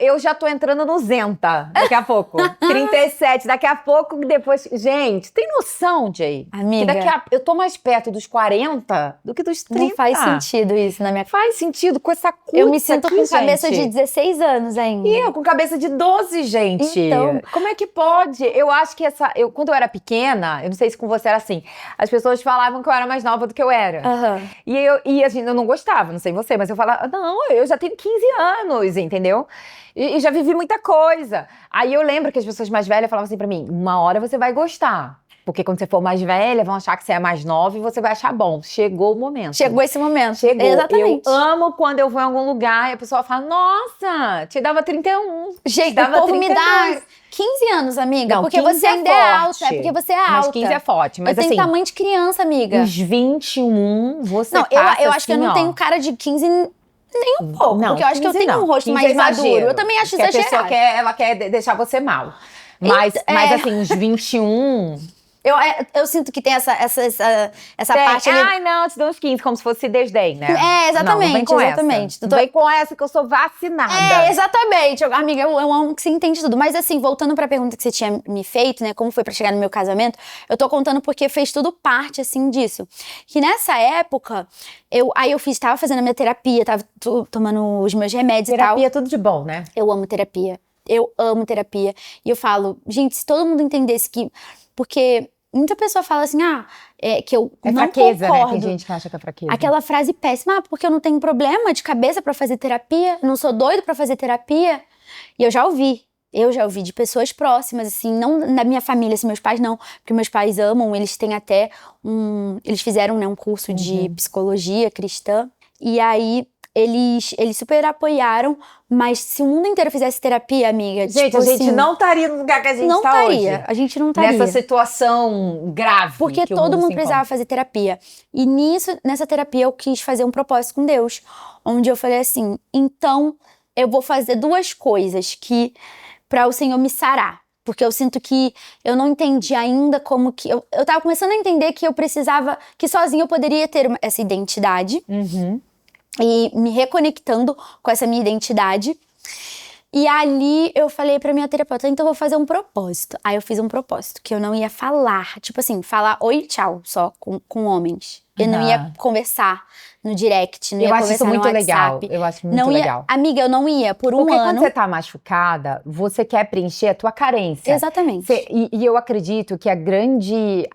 eu já tô entrando no Zenta daqui a pouco. 37, daqui a pouco, depois... Gente, tem noção, Jay? Amiga. Que eu tô mais perto dos 40 do que dos 30. Não faz sentido isso na minha... Faz sentido com essa cuta. Eu me sinto aqui, com cabeça gente. de 16 anos ainda. E eu com cabeça de 12, gente. Então... Como é que pode? Eu acho que quando eu era pequena, eu não sei se com você era assim, as pessoas falavam que eu era mais nova do que eu era. E assim, eu não gostava, não sei você, mas eu falava, não, eu já tenho 15 anos, entendeu? E já vivi muita coisa. Aí eu lembro que as pessoas mais velhas falavam assim pra mim, uma hora você vai gostar. Porque quando você for mais velha, vão achar que você é mais nova e você vai achar bom. Chegou o momento. Chegou esse momento. Chegou. Exatamente. Eu amo quando eu vou em algum lugar e a pessoa fala, nossa, te dava 31. Gente, dava o povo 32. me dá 15 anos, amiga. Não, porque você ainda é alta. É porque você é alta. Mas 15 é forte. Mas eu assim, tenho tamanho de criança, amiga. Uns 21, você não, passa eu acho que eu não ó. tenho cara de 15 nem um pouco. Não, porque eu acho que eu tenho um rosto 15 mais é exagero. maduro. Eu também acho Porque exagerado. A pessoa ela quer deixar você mal. Mas assim, uns 21... Eu sinto que tem essa parte ali. Ai, não, te dou uns 15, como se fosse desdém, né? Exatamente, não vem com exatamente. Essa. Vem com essa que eu sou vacinada. Exatamente. Amiga, eu amo que você entende tudo. Mas assim, voltando pra pergunta que você tinha me feito, né? Como foi pra chegar no meu casamento, eu tô contando porque fez tudo parte, assim, disso. Que nessa época, tava fazendo a minha terapia, tava tomando os meus remédios e tal. Terapia é tudo de bom, né? Eu amo terapia. Eu amo terapia. E eu falo, gente, se todo mundo entendesse que... Porque muita pessoa fala assim, que eu É não fraqueza, concordo. né? Tem gente que acha que é fraqueza. Aquela frase péssima, porque eu não tenho problema de cabeça pra fazer terapia, eu não sou doido pra fazer terapia. E eu já ouvi de pessoas próximas, assim, não da minha família, assim, meus pais não, porque meus pais amam, eles têm até eles fizeram, né, um curso de psicologia cristã, e aí eles super apoiaram, mas se o mundo inteiro fizesse terapia, amiga, Gente, tipo a gente assim, não estaria no lugar que a gente não está hoje. estaria, a gente não estaria. Nessa situação grave. Porque que o todo mundo se precisava encontra. fazer terapia. E nessa terapia eu quis fazer um propósito com Deus, onde eu falei assim, então eu vou fazer duas coisas que para o Senhor me sarar. Porque eu sinto que eu não entendi ainda como que... Eu tava começando a entender que eu precisava... Que sozinha eu poderia ter essa identidade. E me reconectando com essa minha identidade. E ali eu falei pra minha terapeuta, então eu vou fazer um propósito. Aí eu fiz um propósito, que eu não ia falar, tipo assim, falar oi e tchau só com homens. Eu não ia conversar no direct, não ia Eu acho conversar isso muito no legal. WhatsApp. Eu acho muito Não ia, legal. amiga, eu não ia por um Porque quando ano. você tá machucada, você quer preencher a tua carência. Exatamente. E eu acredito que o grande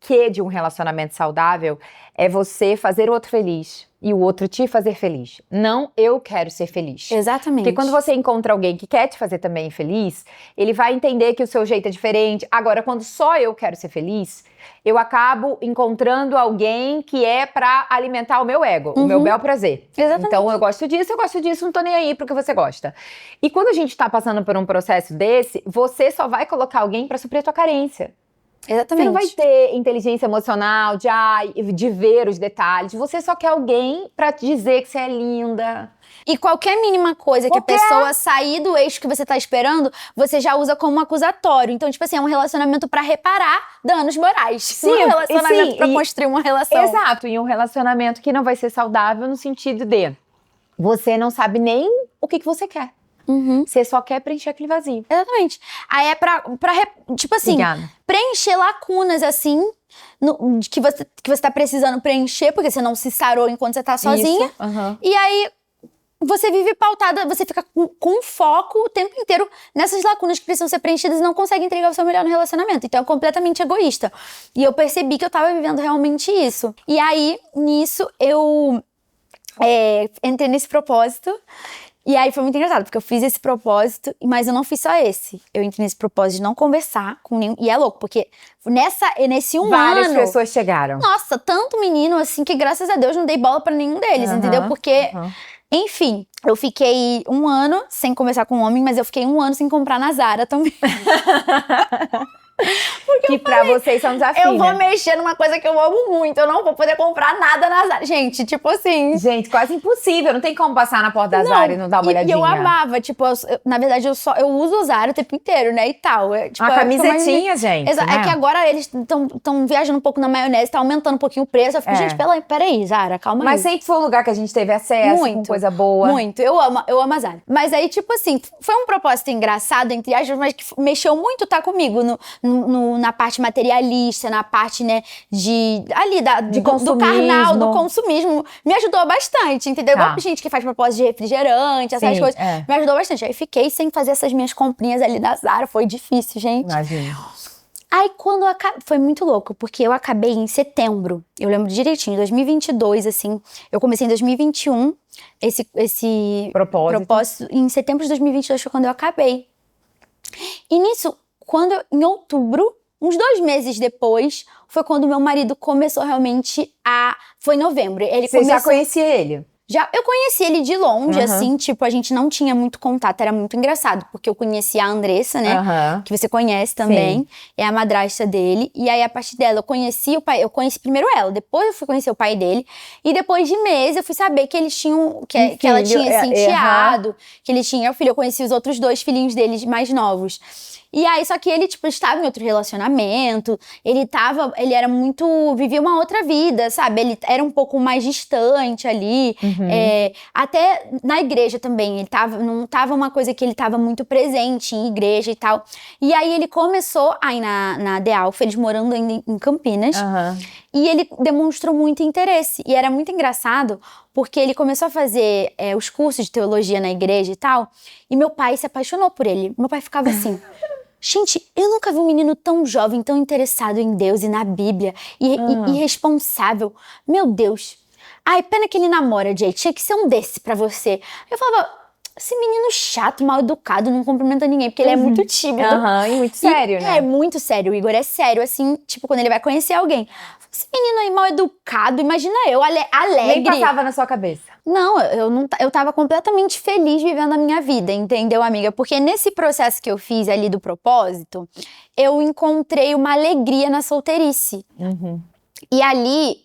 quê de um relacionamento saudável é você fazer o outro feliz e o outro te fazer feliz. Não, eu quero ser feliz. Exatamente. Porque quando você encontra alguém que quer te fazer também feliz, ele vai entender que o seu jeito é diferente. Agora, quando só eu quero ser feliz, eu acabo encontrando alguém que é pra alimentar o meu ego, o meu bel prazer. Exatamente. Então, eu gosto disso, não tô nem aí pro que você gosta. E quando a gente tá passando por um processo desse, você só vai colocar alguém pra suprir a tua carência. Exatamente. Você não vai ter inteligência emocional de ver os detalhes. Você só quer alguém pra te dizer que você é linda. E qualquer mínima coisa que a pessoa sair do eixo que você tá esperando, você já usa como um acusatório. Então, tipo assim, é um relacionamento pra reparar danos morais. Sim, não é um relacionamento sim, pra construir uma relação. Exato, e um relacionamento que não vai ser saudável no sentido de você não sabe nem o que você quer. Você só quer preencher aquele vazio. Exatamente. Aí é tipo assim, Obrigada. preencher lacunas, assim, que você tá precisando preencher, porque você não se sarou enquanto você tá sozinha. Isso, aham. E aí, você vive pautada, você fica com foco o tempo inteiro nessas lacunas que precisam ser preenchidas e não consegue entregar o seu melhor no relacionamento. Então, é completamente egoísta. E eu percebi que eu tava vivendo realmente isso. E aí, nisso, eu entrei nesse propósito. E aí foi muito engraçado, porque eu fiz esse propósito, mas eu não fiz só esse. Eu entrei nesse propósito de não conversar com nenhum... E é louco, porque nesse Várias ano... pessoas chegaram. Nossa, tanto menino, assim, que graças a Deus não dei bola pra nenhum deles, entendeu? Porque... Enfim, eu fiquei 1 ano sem conversar com um homem, mas eu fiquei 1 ano sem comprar na Zara também. Que pra vocês são desafios, Eu vou né? mexer numa coisa que eu amo muito, eu não vou poder comprar nada na Zara. Gente, tipo assim... Gente, quase impossível. Não tem como passar na porta da Zara e não dar uma E olhadinha. eu amava, tipo, na verdade eu uso o Zara o tempo inteiro, né, e tal. Tipo, Uma camisetinha, gente, Exato. né? É que agora eles estão viajando um pouco na maionese, tá aumentando um pouquinho o preço. Eu fico, gente, peraí, Zara, calma aí. Mas sempre foi um lugar que a gente teve acesso, com coisa boa. Muito, eu amo a Zara. Mas aí, tipo assim, foi um propósito engraçado, entre aspas, mas que mexeu muito, tá comigo, na parte materialista, na parte, né, do carnal, do consumismo. Me ajudou bastante, entendeu? Igual gente que faz propósito de refrigerante, essas coisas. Me ajudou bastante. Aí fiquei sem fazer essas minhas comprinhas ali na Zara, foi difícil, gente. Imagina. Aí quando foi muito louco, porque eu acabei em setembro, eu lembro direitinho, 2022, assim, eu comecei em 2021, esse propósito, em setembro de 2022 foi quando eu acabei. E nisso, em outubro, uns 2 meses depois, foi quando meu marido começou realmente foi em novembro. Você já conhecia ele? Eu conheci ele de longe, assim, tipo, a gente não tinha muito contato, era muito engraçado, porque eu conheci a Andressa, né, que você conhece também, é a madrasta dele, e aí a partir dela eu conheci primeiro ela, depois eu fui conhecer o pai dele, e depois de meses eu fui saber que eles tinham, que ela tinha esse enteado, que ele tinha o filho, eu conheci os outros 2 filhinhos deles mais novos. E aí, só que ele, tipo, estava em outro relacionamento, vivia uma outra vida, sabe? Ele era um pouco mais distante ali, até na igreja também, não tava uma coisa que ele tava muito presente em igreja e tal. E aí ele começou a ir na The Alpha, eles morando ainda em Campinas, e ele demonstrou muito interesse. E era muito engraçado, porque ele começou a fazer os cursos de teologia na igreja e tal, e meu pai se apaixonou por ele. Meu pai ficava assim... Gente, eu nunca vi um menino tão jovem, tão interessado em Deus e na Bíblia, e responsável. Meu Deus. Ai, pena que ele namora, Jay. Tinha que ser um desse pra você. Eu falava, esse menino chato, mal educado, não cumprimenta ninguém, porque ele é muito tímido. E muito sério, né? É muito sério. O Igor é sério, assim, tipo, quando ele vai conhecer alguém. Esse menino aí mal educado, imagina eu, alegre. Nem passava na sua cabeça. Não, eu tava completamente feliz vivendo a minha vida, entendeu, amiga? Porque nesse processo que eu fiz ali do propósito, eu encontrei uma alegria na solteirice. E ali,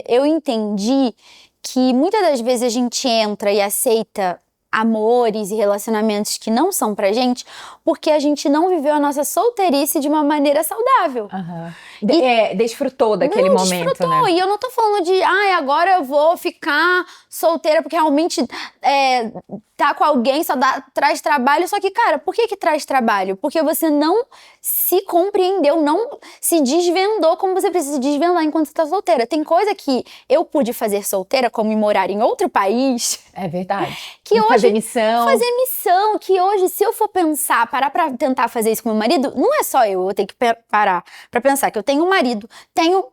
eu entendi que muitas das vezes a gente entra e aceita amores e relacionamentos que não são pra gente, porque a gente não viveu a nossa solteirice de uma maneira saudável. Desfrutou daquele Não momento, desfrutou. né? E eu não tô falando de, agora eu vou ficar solteira porque realmente tá com alguém, só traz trabalho. Só que, cara, por que traz trabalho? Porque você não se compreendeu, não se desvendou como você precisa desvendar enquanto você tá solteira. Tem coisa que eu pude fazer solteira, como ir morar em outro país. É verdade. Que hoje, fazer missão. Fazer missão, que hoje, se eu for parar pra tentar fazer isso com meu marido, não é só eu vou ter que parar pra pensar que eu tenho um marido, tenho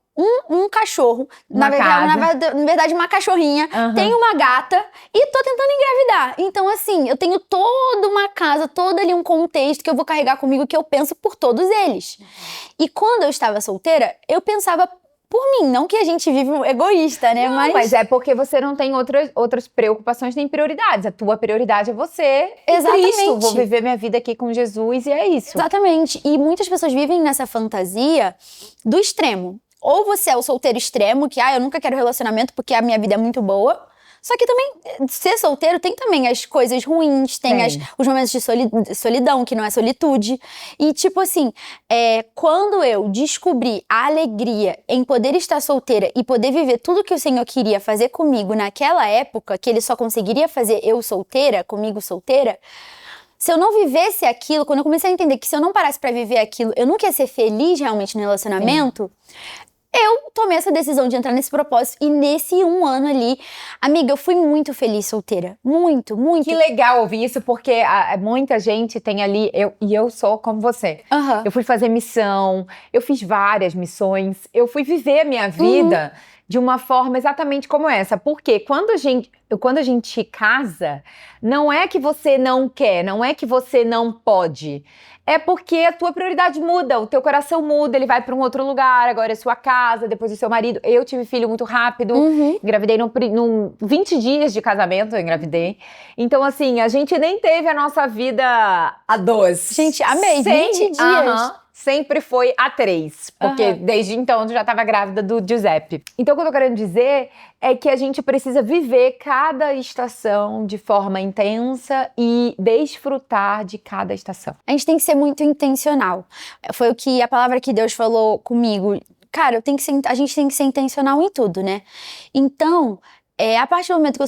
um cachorro, na verdade uma cachorrinha, tenho uma gata e tô tentando engravidar. Então, assim, eu tenho toda uma casa, todo ali um contexto que eu vou carregar comigo, que eu penso por todos eles. E quando eu estava solteira, eu pensava por mim, não que a gente vive um egoísta, né? Não, mas é porque você não tem outras preocupações nem prioridades. A tua prioridade é você. Exatamente. Cristo. Vou viver minha vida aqui com Jesus e é isso. Exatamente. E muitas pessoas vivem nessa fantasia do extremo. Ou você é o solteiro extremo, que eu nunca quero relacionamento porque a minha vida é muito boa. Só que também, ser solteiro tem também as coisas ruins, tem os momentos de solidão, que não é solitude. E tipo assim, quando eu descobri a alegria em poder estar solteira e poder viver tudo que o Senhor queria fazer comigo naquela época, que Ele só conseguiria fazer eu solteira, comigo solteira, se eu não vivesse aquilo, quando eu comecei a entender que se eu não parasse pra viver aquilo, eu nunca ia ser feliz realmente no relacionamento, eu tomei essa decisão de entrar nesse propósito e nesse 1 ano ali, amiga, eu fui muito feliz solteira. Muito, muito. Que legal ouvir isso, porque muita gente tem ali, eu sou como você. Eu fui fazer missão, eu fiz várias missões, eu fui viver a minha vida de uma forma exatamente como essa. Porque quando a gente casa, não é que você não quer, não é que você não pode. É porque a tua prioridade muda, o teu coração muda, ele vai para um outro lugar, agora é sua casa, depois é seu marido. Eu tive filho muito rápido, engravidei num 20 dias de casamento, eu engravidei. Então, assim, a gente nem teve a nossa vida a 2. Gente, amei, 20 dias. Sempre foi a 3, porque desde então eu já estava grávida do Giuseppe. Então, o que eu tô querendo dizer é que a gente precisa viver cada estação de forma intensa e desfrutar de cada estação. A gente tem que ser muito intencional. Foi a palavra que Deus falou comigo. Cara, a gente tem que ser intencional em tudo, né? Então, a partir do momento que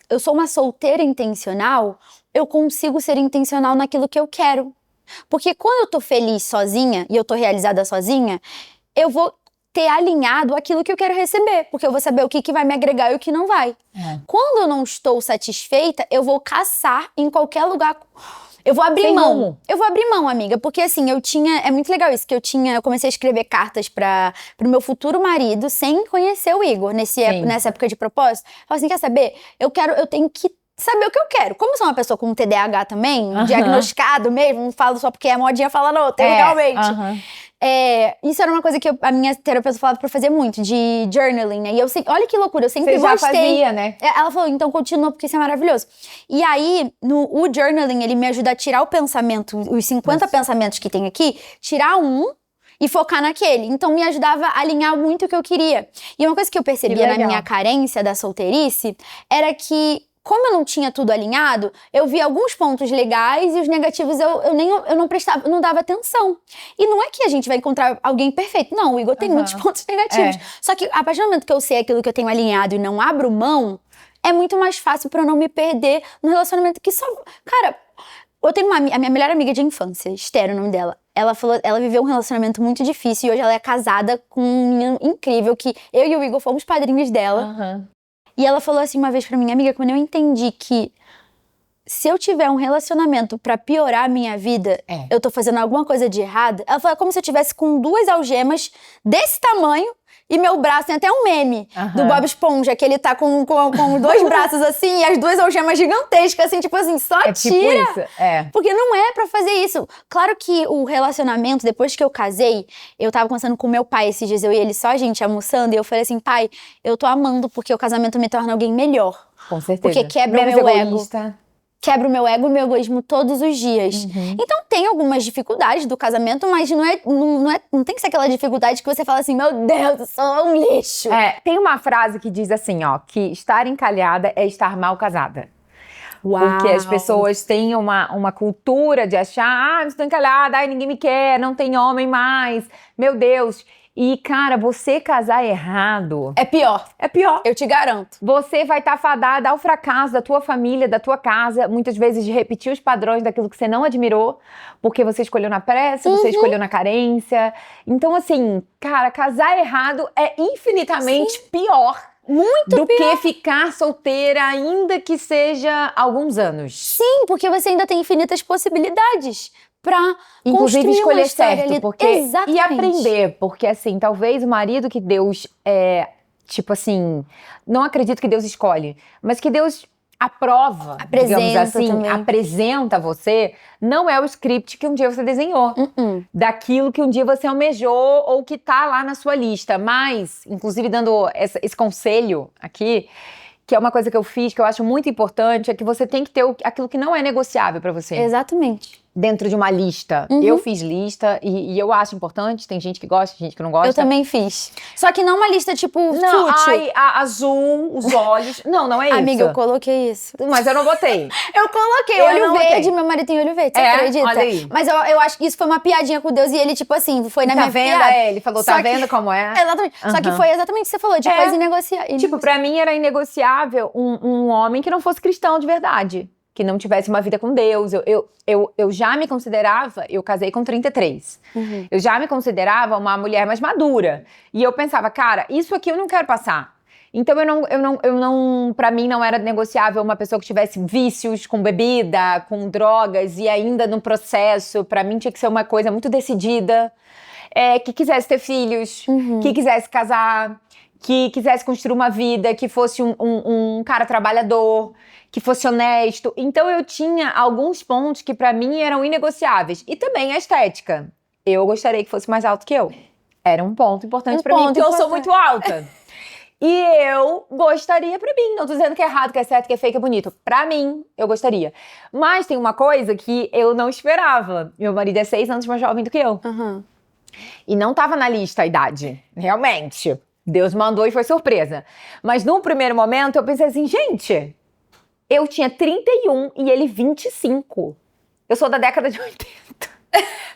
eu sou uma solteira intencional, eu consigo ser intencional naquilo que eu quero. Porque quando eu tô feliz sozinha e eu tô realizada sozinha, eu vou ter alinhado aquilo que eu quero receber, porque eu vou saber o que vai me agregar e o que não vai. Quando eu não estou satisfeita, eu vou caçar em qualquer lugar. Eu vou abrir mão. Eu vou abrir mão, amiga, porque assim, é muito legal isso, que eu comecei a escrever cartas pro meu futuro marido sem conhecer o Igor, nessa época de propósito. Eu falei assim, quer saber? Eu tenho que saber o que eu quero. Como eu sou uma pessoa com TDAH também, diagnosticado mesmo, não falo só porque a modinha fala não, realmente. Isso era uma coisa que a minha terapeuta falava pra fazer muito, de journaling, né? E olha que loucura, eu sempre gostei. Você já fazia, né? Ela falou, então continua, porque isso é maravilhoso. E aí, o journaling, ele me ajuda a tirar o pensamento, os 50 pensamentos que tem aqui, tirar um e focar naquele. Então, me ajudava a alinhar muito o que eu queria. E uma coisa que eu percebia na minha carência da solteirice, era que como eu não tinha tudo alinhado, eu via alguns pontos legais e os negativos eu não prestava, não dava atenção. E não é que a gente vai encontrar alguém perfeito. Não, o Igor tem muitos pontos negativos. Só que a partir do momento que eu sei aquilo que eu tenho alinhado e não abro mão, é muito mais fácil pra eu não me perder no relacionamento que só... Cara, eu tenho a minha melhor amiga de infância, Esther, o nome dela. Ela viveu um relacionamento muito difícil e hoje ela é casada com um menino incrível que eu e o Igor fomos padrinhos dela. E ela falou assim uma vez pra mim, amiga, quando eu entendi que se eu tiver um relacionamento pra piorar a minha vida, eu tô fazendo alguma coisa de errado. Ela falou, é como se eu tivesse com 2 algemas desse tamanho e meu braço, tem até um meme do Bob Esponja, que ele tá com 2 braços assim e as 2 algemas gigantescas, assim, tipo assim, só tira. Tipo isso, Porque não é pra fazer isso. Claro que o relacionamento, depois que eu casei, eu tava conversando com meu pai esses dias, eu e ele só, a gente, almoçando, e eu falei assim, pai, eu tô amando porque o casamento me torna alguém melhor. Com certeza. Porque quebra Menos o meu egoísta. ego. Quebra o meu ego e o meu egoísmo todos os dias. Então tem algumas dificuldades do casamento, mas não tem que ser aquela dificuldade que você fala assim, meu Deus, eu sou um lixo. Tem uma frase que diz assim, ó, que estar encalhada é estar mal casada. Uau. Porque as pessoas têm uma cultura de achar, estou encalhada, ai, ninguém me quer, não tem homem mais, meu Deus. E, cara, você casar errado... É pior. É pior. Eu te garanto. Você vai estar fadada ao fracasso da tua família, da tua casa, muitas vezes de repetir os padrões daquilo que você não admirou, porque você escolheu na pressa, você escolheu na carência. Então, assim, cara, casar errado é infinitamente pior. Muito do pior. que ficar solteira, ainda que seja alguns anos. Sim, porque você ainda tem infinitas possibilidades pra inclusive construir escolher uma história certo, ali. porque Exatamente. e aprender, porque assim, talvez o marido que Deus tipo assim, não acredito que Deus escolhe, mas que Deus aprova, digamos assim, também. apresenta você, não é o script que um dia você desenhou, daquilo que um dia você almejou ou que tá lá na sua lista, mas, inclusive dando esse conselho aqui, que é uma coisa que eu fiz, que eu acho muito importante, é que você tem que ter aquilo que não é negociável pra você. Exatamente. Dentro de uma lista. Eu fiz lista e eu acho importante. Tem gente que gosta, tem gente que não gosta. Eu também fiz. Só que não uma lista, tipo, não, fútil. ai, azul, os olhos. Não é isso. Amiga, eu coloquei isso. Mas eu não botei. Eu coloquei Eu olho não verde, botei. meu marido tem olho verde, você acredita? Olha aí. Mas eu acho que isso foi uma piadinha com Deus e ele, tipo assim, foi na Tá minha vendo? piada. Ele falou, tá vendo como é? Exatamente. Só que foi exatamente o que você falou, de coisa inegociável. Tipo, pra mim era inegociável um homem que não fosse cristão de verdade. Que não tivesse uma vida com Deus. Eu já me considerava, eu casei com 33. Eu já me considerava uma mulher mais madura. E eu pensava, cara, isso aqui eu não quero passar. Então eu não, pra mim não era negociável uma pessoa que tivesse vícios com bebida, com drogas e ainda no processo. Pra mim tinha que ser uma coisa muito decidida, que quisesse ter filhos, que quisesse casar, que quisesse construir uma vida, que fosse um cara trabalhador, que fosse honesto. Então eu tinha alguns pontos que pra mim eram inegociáveis. E também a estética. Eu gostaria que fosse mais alto que eu. Era um ponto importante pra mim, porque eu sou muito alta. E eu gostaria pra mim. Não tô dizendo que é errado, que é certo, que é feio, que é bonito. Pra mim, eu gostaria. Mas tem uma coisa que eu não esperava. Meu marido é 6 anos mais jovem do que eu. E não tava na lista a idade. Realmente. Deus mandou e foi surpresa. Mas num primeiro momento eu pensei assim, gente, eu tinha 31 e ele 25. Eu sou da década de 80.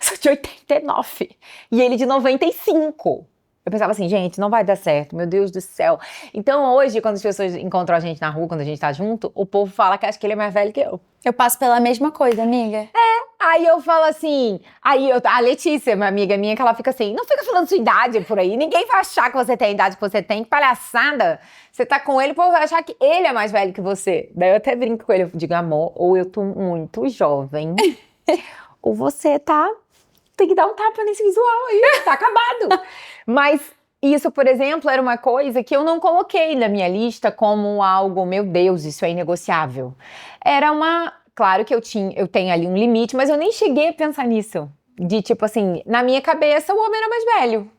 Sou de 89. E ele de 95. Eu pensava assim, gente, não vai dar certo, meu Deus do céu. Então hoje, quando as pessoas encontram a gente na rua, quando a gente tá junto, o povo fala que acha que ele é mais velho que eu. Eu passo pela mesma coisa, amiga. Aí eu falo assim, a Letícia, uma amiga minha, que ela fica assim, não fica falando sua idade por aí, ninguém vai achar que você tem a idade que você tem, que palhaçada. Você tá com ele, o povo vai achar que ele é mais velho que você. Daí eu até brinco com ele, eu digo, amor, ou eu tô muito jovem, ou você tem que dar um tapa nesse visual aí, tá acabado. Mas isso, por exemplo, era uma coisa que eu não coloquei na minha lista como algo, meu Deus, isso é inegociável. Era claro que eu tenho ali um limite, mas eu nem cheguei a pensar nisso. De tipo assim, na minha cabeça o homem era mais velho,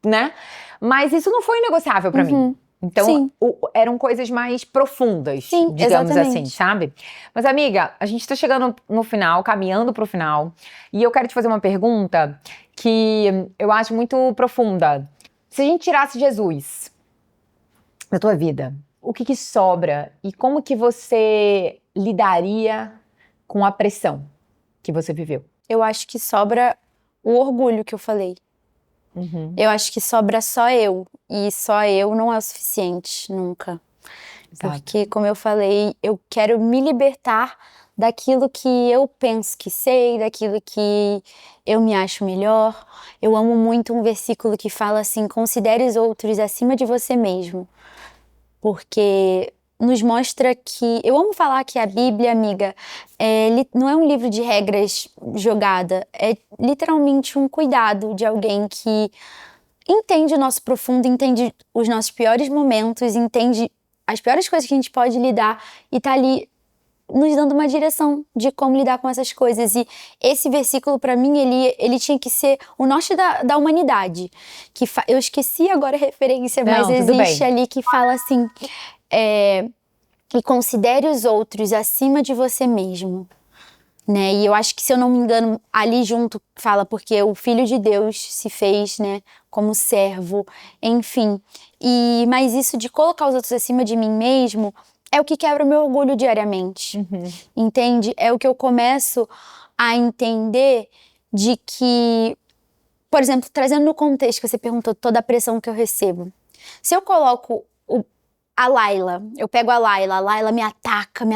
né? Mas isso não foi negociável pra mim. Então, eram coisas mais profundas, digamos assim, sabe? Mas, amiga, a gente tá chegando no final, caminhando pro final. E eu quero te fazer uma pergunta que eu acho muito profunda. Se a gente tirasse Jesus da tua vida, o que sobra? E como que você lidaria com a pressão que você viveu? Eu acho que sobra o orgulho que eu falei. Eu acho que sobra só eu. E só eu não é o suficiente, nunca. Exato. Porque, como eu falei, eu quero me libertar daquilo que eu penso que sei, daquilo que eu me acho melhor. Eu amo muito um versículo que fala assim, considere os outros acima de você mesmo. Porque nos mostra que... Eu amo falar que a Bíblia, amiga, não é um livro de regras jogada. É literalmente um cuidado de alguém que entende o nosso profundo, entende os nossos piores momentos, entende as piores coisas que a gente pode lidar e tá ali nos dando uma direção de como lidar com essas coisas. E esse versículo, pra mim, ele tinha que ser o norte da humanidade. Eu esqueci agora a referência, mas existe ali que fala assim... E considere os outros acima de você mesmo, né? E eu acho que, se eu não me engano, ali junto fala porque o Filho de Deus se fez, né, como servo, enfim. Mas isso de colocar os outros acima de mim mesmo é o que quebra o meu orgulho diariamente, entende? É o que eu começo a entender de que, por exemplo, trazendo no contexto que você perguntou, toda a pressão que eu recebo. Se eu coloco a Laila, eu pego a Laila me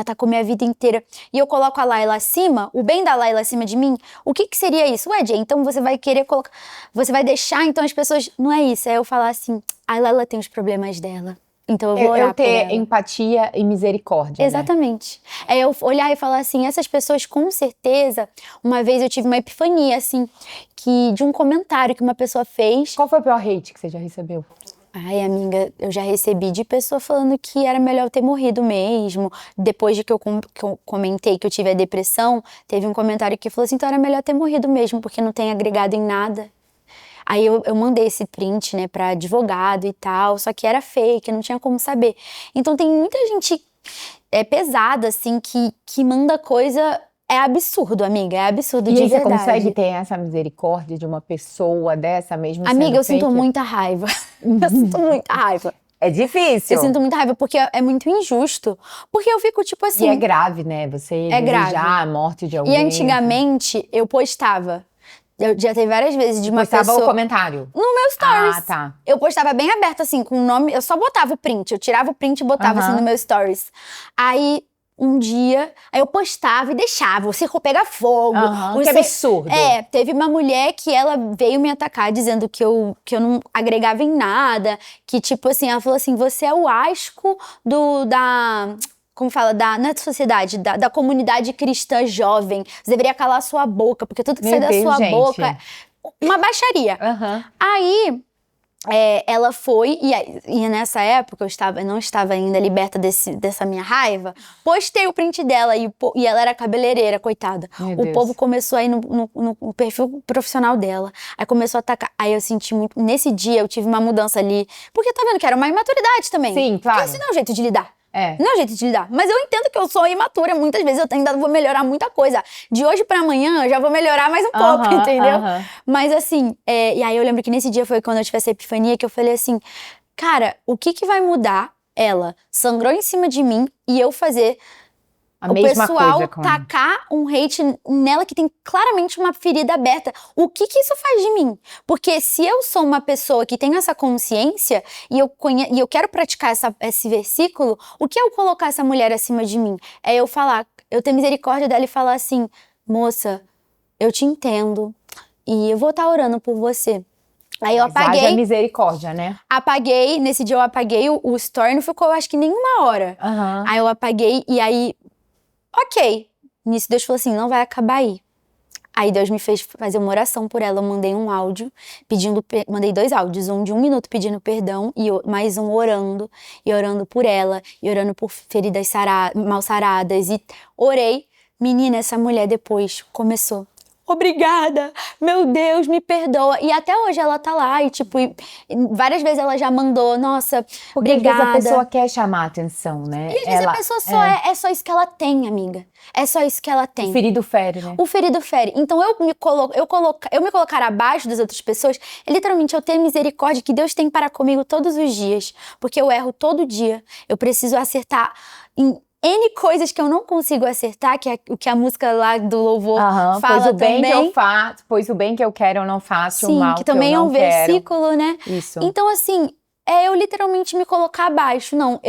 atacou minha vida inteira, e eu coloco a Laila acima, o bem da Laila acima de mim, o que seria isso? Ué, Jay, então você vai querer colocar, você vai deixar, então as pessoas, não é isso, é eu falar assim, a Laila tem os problemas dela, então eu vou orar por ela. Eu ter empatia e misericórdia, exatamente. Né? É eu olhar e falar assim, essas pessoas com certeza, uma vez eu tive uma epifania, assim, de um comentário que uma pessoa fez. Qual foi o pior hate que você já recebeu? Ai, amiga, eu já recebi de pessoa falando que era melhor eu ter morrido mesmo. Depois de que eu comentei que eu tive a depressão, teve um comentário que falou assim, então era melhor ter morrido mesmo, porque não tem agregado em nada. Aí eu mandei esse print, né, pra advogado e tal, só que era fake, não tinha como saber. Então tem muita gente pesada, assim, que manda coisa... É absurdo, amiga, é absurdo, de verdade. E você consegue ter essa misericórdia de uma pessoa dessa mesmo sendo amiga, eu fake? sinto muita raiva. Eu sinto muita raiva. É difícil. Eu sinto muita raiva, porque é muito injusto. Porque eu fico, tipo assim... E é grave, né? Você desejar a morte de alguém. E antigamente, eu postava. Eu já teve várias vezes de uma pessoa... Postava o comentário? No meu stories. Ah, tá. Eu postava bem aberto, assim, com o nome... Eu só botava o print. Eu tirava o print e botava, assim, no meu stories. Aí... Um dia, aí eu postava e deixava, o circo pega fogo. Que absurdo. Teve uma mulher que ela veio me atacar dizendo que eu não agregava em nada, que tipo assim, ela falou assim, você é o asco como fala, não é da sociedade, da comunidade cristã jovem, você deveria calar sua boca, porque tudo que sai da sua boca é uma baixaria. Aí... ela foi, e nessa época eu não estava ainda liberta dessa minha raiva, postei o print dela e ela era cabeleireira, coitada. O povo começou a ir no perfil profissional dela, aí começou a atacar, aí eu senti muito, nesse dia eu tive uma mudança ali, porque tá vendo que era uma imaturidade também. Sim, claro. Porque esse não é o jeito de lidar. Não é o jeito de lidar. Mas eu entendo que eu sou imatura. Muitas vezes eu ainda vou melhorar muita coisa. De hoje pra amanhã eu já vou melhorar mais um pouco, entendeu? Mas assim, e aí eu lembro que nesse dia foi quando eu tive essa epifania que eu falei assim, cara, o que vai mudar? Ela sangrou em cima de mim e eu fazer o pessoal tacar um hate nela que tem claramente uma ferida aberta. O que isso faz de mim? Porque se eu sou uma pessoa que tem essa consciência e eu quero praticar esse versículo, o que é eu colocar essa mulher acima de mim? É eu falar, eu ter misericórdia dela e falar assim, moça, eu te entendo e eu vou estar orando por você. Aí eu apaguei. Haja misericórdia, né? Apaguei, nesse dia eu apaguei o story, não ficou acho que nem uma hora. Aí eu apaguei e aí... Ok, nisso Deus falou assim, não vai acabar aí. Aí Deus me fez fazer uma oração por ela, eu mandei um áudio, mandei 2 áudios, um de 1 minuto pedindo perdão e mais um orando por ela, e orando por feridas mal saradas, e orei. Menina, essa mulher depois começou, obrigada, meu Deus, me perdoa. E até hoje ela tá lá e tipo, várias vezes ela já mandou, nossa, porque obrigada. Porque às vezes a pessoa quer chamar a atenção, né? E às vezes a pessoa só é só isso que ela tem, amiga. É só isso que ela tem. O ferido fere, né? O ferido fere. Então eu me colocar abaixo das outras pessoas, é literalmente eu ter misericórdia que Deus tem para comigo todos os dias. Porque eu erro todo dia. Eu preciso acertar em N coisas que eu não consigo acertar, que é o que a música lá do louvor fala pois o bem também. Que eu faço, pois o bem que eu quero eu não faço, sim, o mal que também eu não quero. É um versículo, né? Isso. Então assim, eu literalmente me colocar abaixo. Não,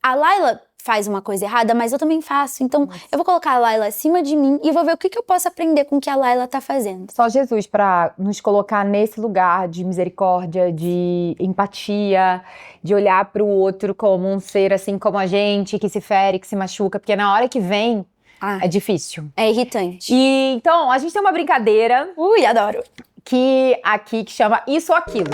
a Laila faz uma coisa errada, mas eu também faço. Então, eu vou colocar a Laila acima de mim e vou ver o que eu posso aprender com o que a Laila tá fazendo. Só Jesus pra nos colocar nesse lugar de misericórdia, de empatia, de olhar pro outro como um ser assim como a gente, que se fere, que se machuca, porque na hora que vem, é difícil. É irritante. E então, a gente tem uma brincadeira Adoro. que chama Isso ou Aquilo.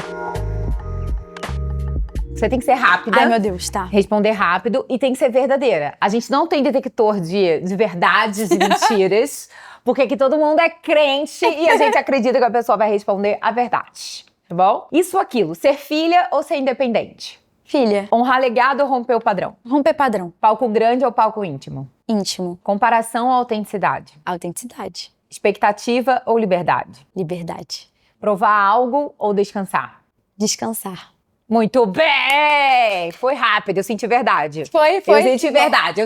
Você tem que ser rápida. Ai, meu Deus, tá. Responder rápido e tem que ser verdadeira. A gente não tem detector de verdades e mentiras, porque aqui todo mundo é crente e a gente acredita que a pessoa vai responder a verdade, tá bom? Isso ou aquilo, ser filha ou ser independente? Filha. Honrar legado ou romper o padrão? Romper padrão. Palco grande ou palco íntimo? Íntimo. Comparação ou autenticidade? Autenticidade. Expectativa ou liberdade? Liberdade. Provar algo ou descansar? Descansar. Muito bem! Foi rápido, eu senti verdade. Foi. Eu senti verdade.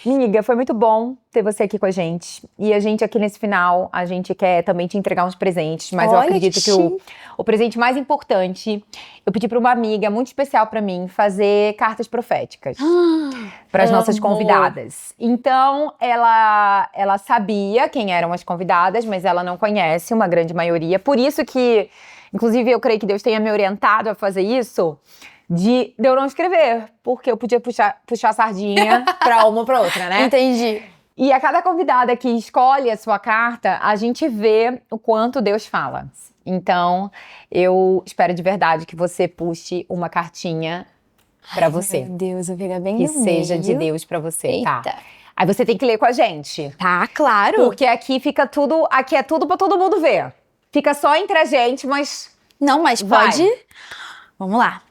Amiga, foi muito bom ter você aqui com a gente. E a gente aqui nesse final, a gente quer também te entregar uns presentes. Mas eu acredito que o presente mais importante, eu pedi para uma amiga muito especial para mim fazer cartas proféticas para as nossas convidadas. Então, ela sabia quem eram as convidadas, mas ela não conhece uma grande maioria. Por isso que... Inclusive, eu creio que Deus tenha me orientado a fazer isso, de eu não escrever, porque eu podia puxar a sardinha pra uma ou pra outra, né? Entendi. E a cada convidada que escolhe a sua carta, a gente vê o quanto Deus fala. Então, eu espero de verdade que você puxe uma cartinha pra você. Meu Deus, eu vou pegar bem Que no seja meio. de Deus pra você, Eita. tá? Aí você tem que ler com a gente. Tá, claro. Porque aqui fica tudo, aqui é tudo pra todo mundo ver. Fica só entre a gente, mas... Não, mas pode... Vamos lá.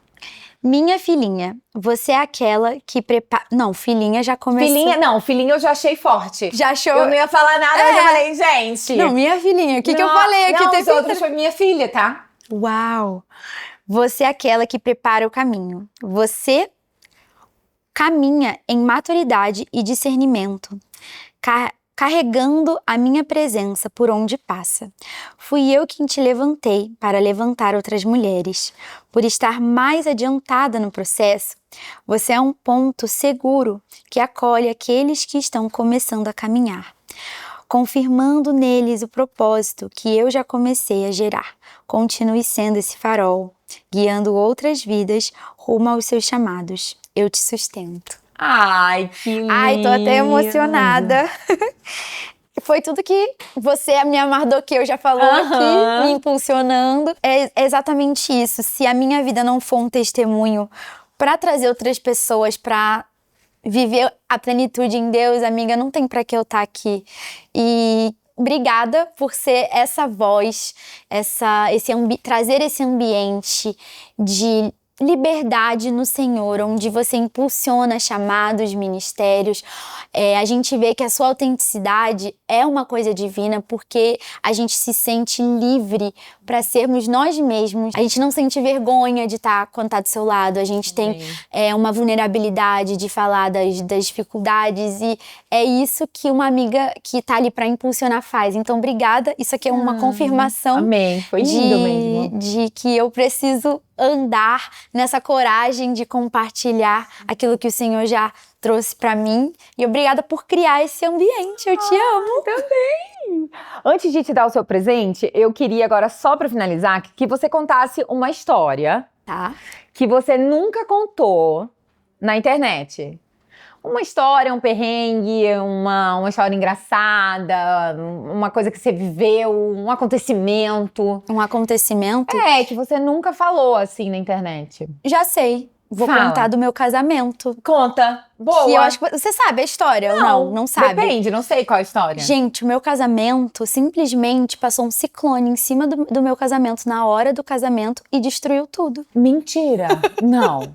Minha filhinha, você é aquela que prepara... Não, filhinha já começou... Filhinha eu já achei forte. Já achou? Eu não ia falar nada, mas eu falei, gente... Não, minha filhinha, o que eu falei aqui? Não, os outros foi minha filha, tá? Uau! Você é aquela que prepara o caminho. Você caminha em maturidade e discernimento, carregando a minha presença por onde passa. Fui eu quem te levantei para levantar outras mulheres. Por estar mais adiantada no processo, você é um ponto seguro que acolhe aqueles que estão começando a caminhar, confirmando neles o propósito que eu já comecei a gerar. Continue sendo esse farol, guiando outras vidas rumo aos seus chamados. Eu te sustento. Ai, que lindo. Ai, tô até emocionada. Foi tudo que você, a minha Mardoqueu, já falou aqui, me impulsionando. É exatamente isso. Se a minha vida não for um testemunho para trazer outras pessoas para viver a plenitude em Deus, amiga, não tem para que eu estar aqui. E obrigada por ser essa voz, trazer esse ambiente de liberdade no Senhor, onde você impulsiona chamados, ministérios. A gente vê que a sua autenticidade é uma coisa divina, porque a gente se sente livre para sermos nós mesmos. A gente não sente vergonha de estar quando tá do seu lado. A gente tem uma vulnerabilidade de falar das dificuldades, e é isso que uma amiga que tá ali para impulsionar faz. Então, obrigada. Isso aqui é uma confirmação. Amém. Foi lindo mesmo. De que eu preciso andar nessa coragem de compartilhar aquilo que o Senhor já trouxe pra mim. E obrigada por criar esse ambiente. Eu te amo. Também. Antes de te dar o seu presente, eu queria agora, só pra finalizar, que você contasse uma história, Tá. que você nunca contou na internet. Uma história, um perrengue, uma história engraçada, uma coisa que você viveu, um acontecimento. Um acontecimento? Que você nunca falou assim na internet. Já sei. Vou Fala. contar do meu casamento. Conta. Boa. Que eu acho que você sabe a história ou não sabe? Depende, não sei qual a história. Gente, o meu casamento simplesmente passou um ciclone em cima do meu casamento na hora do casamento e destruiu tudo. Mentira. Não.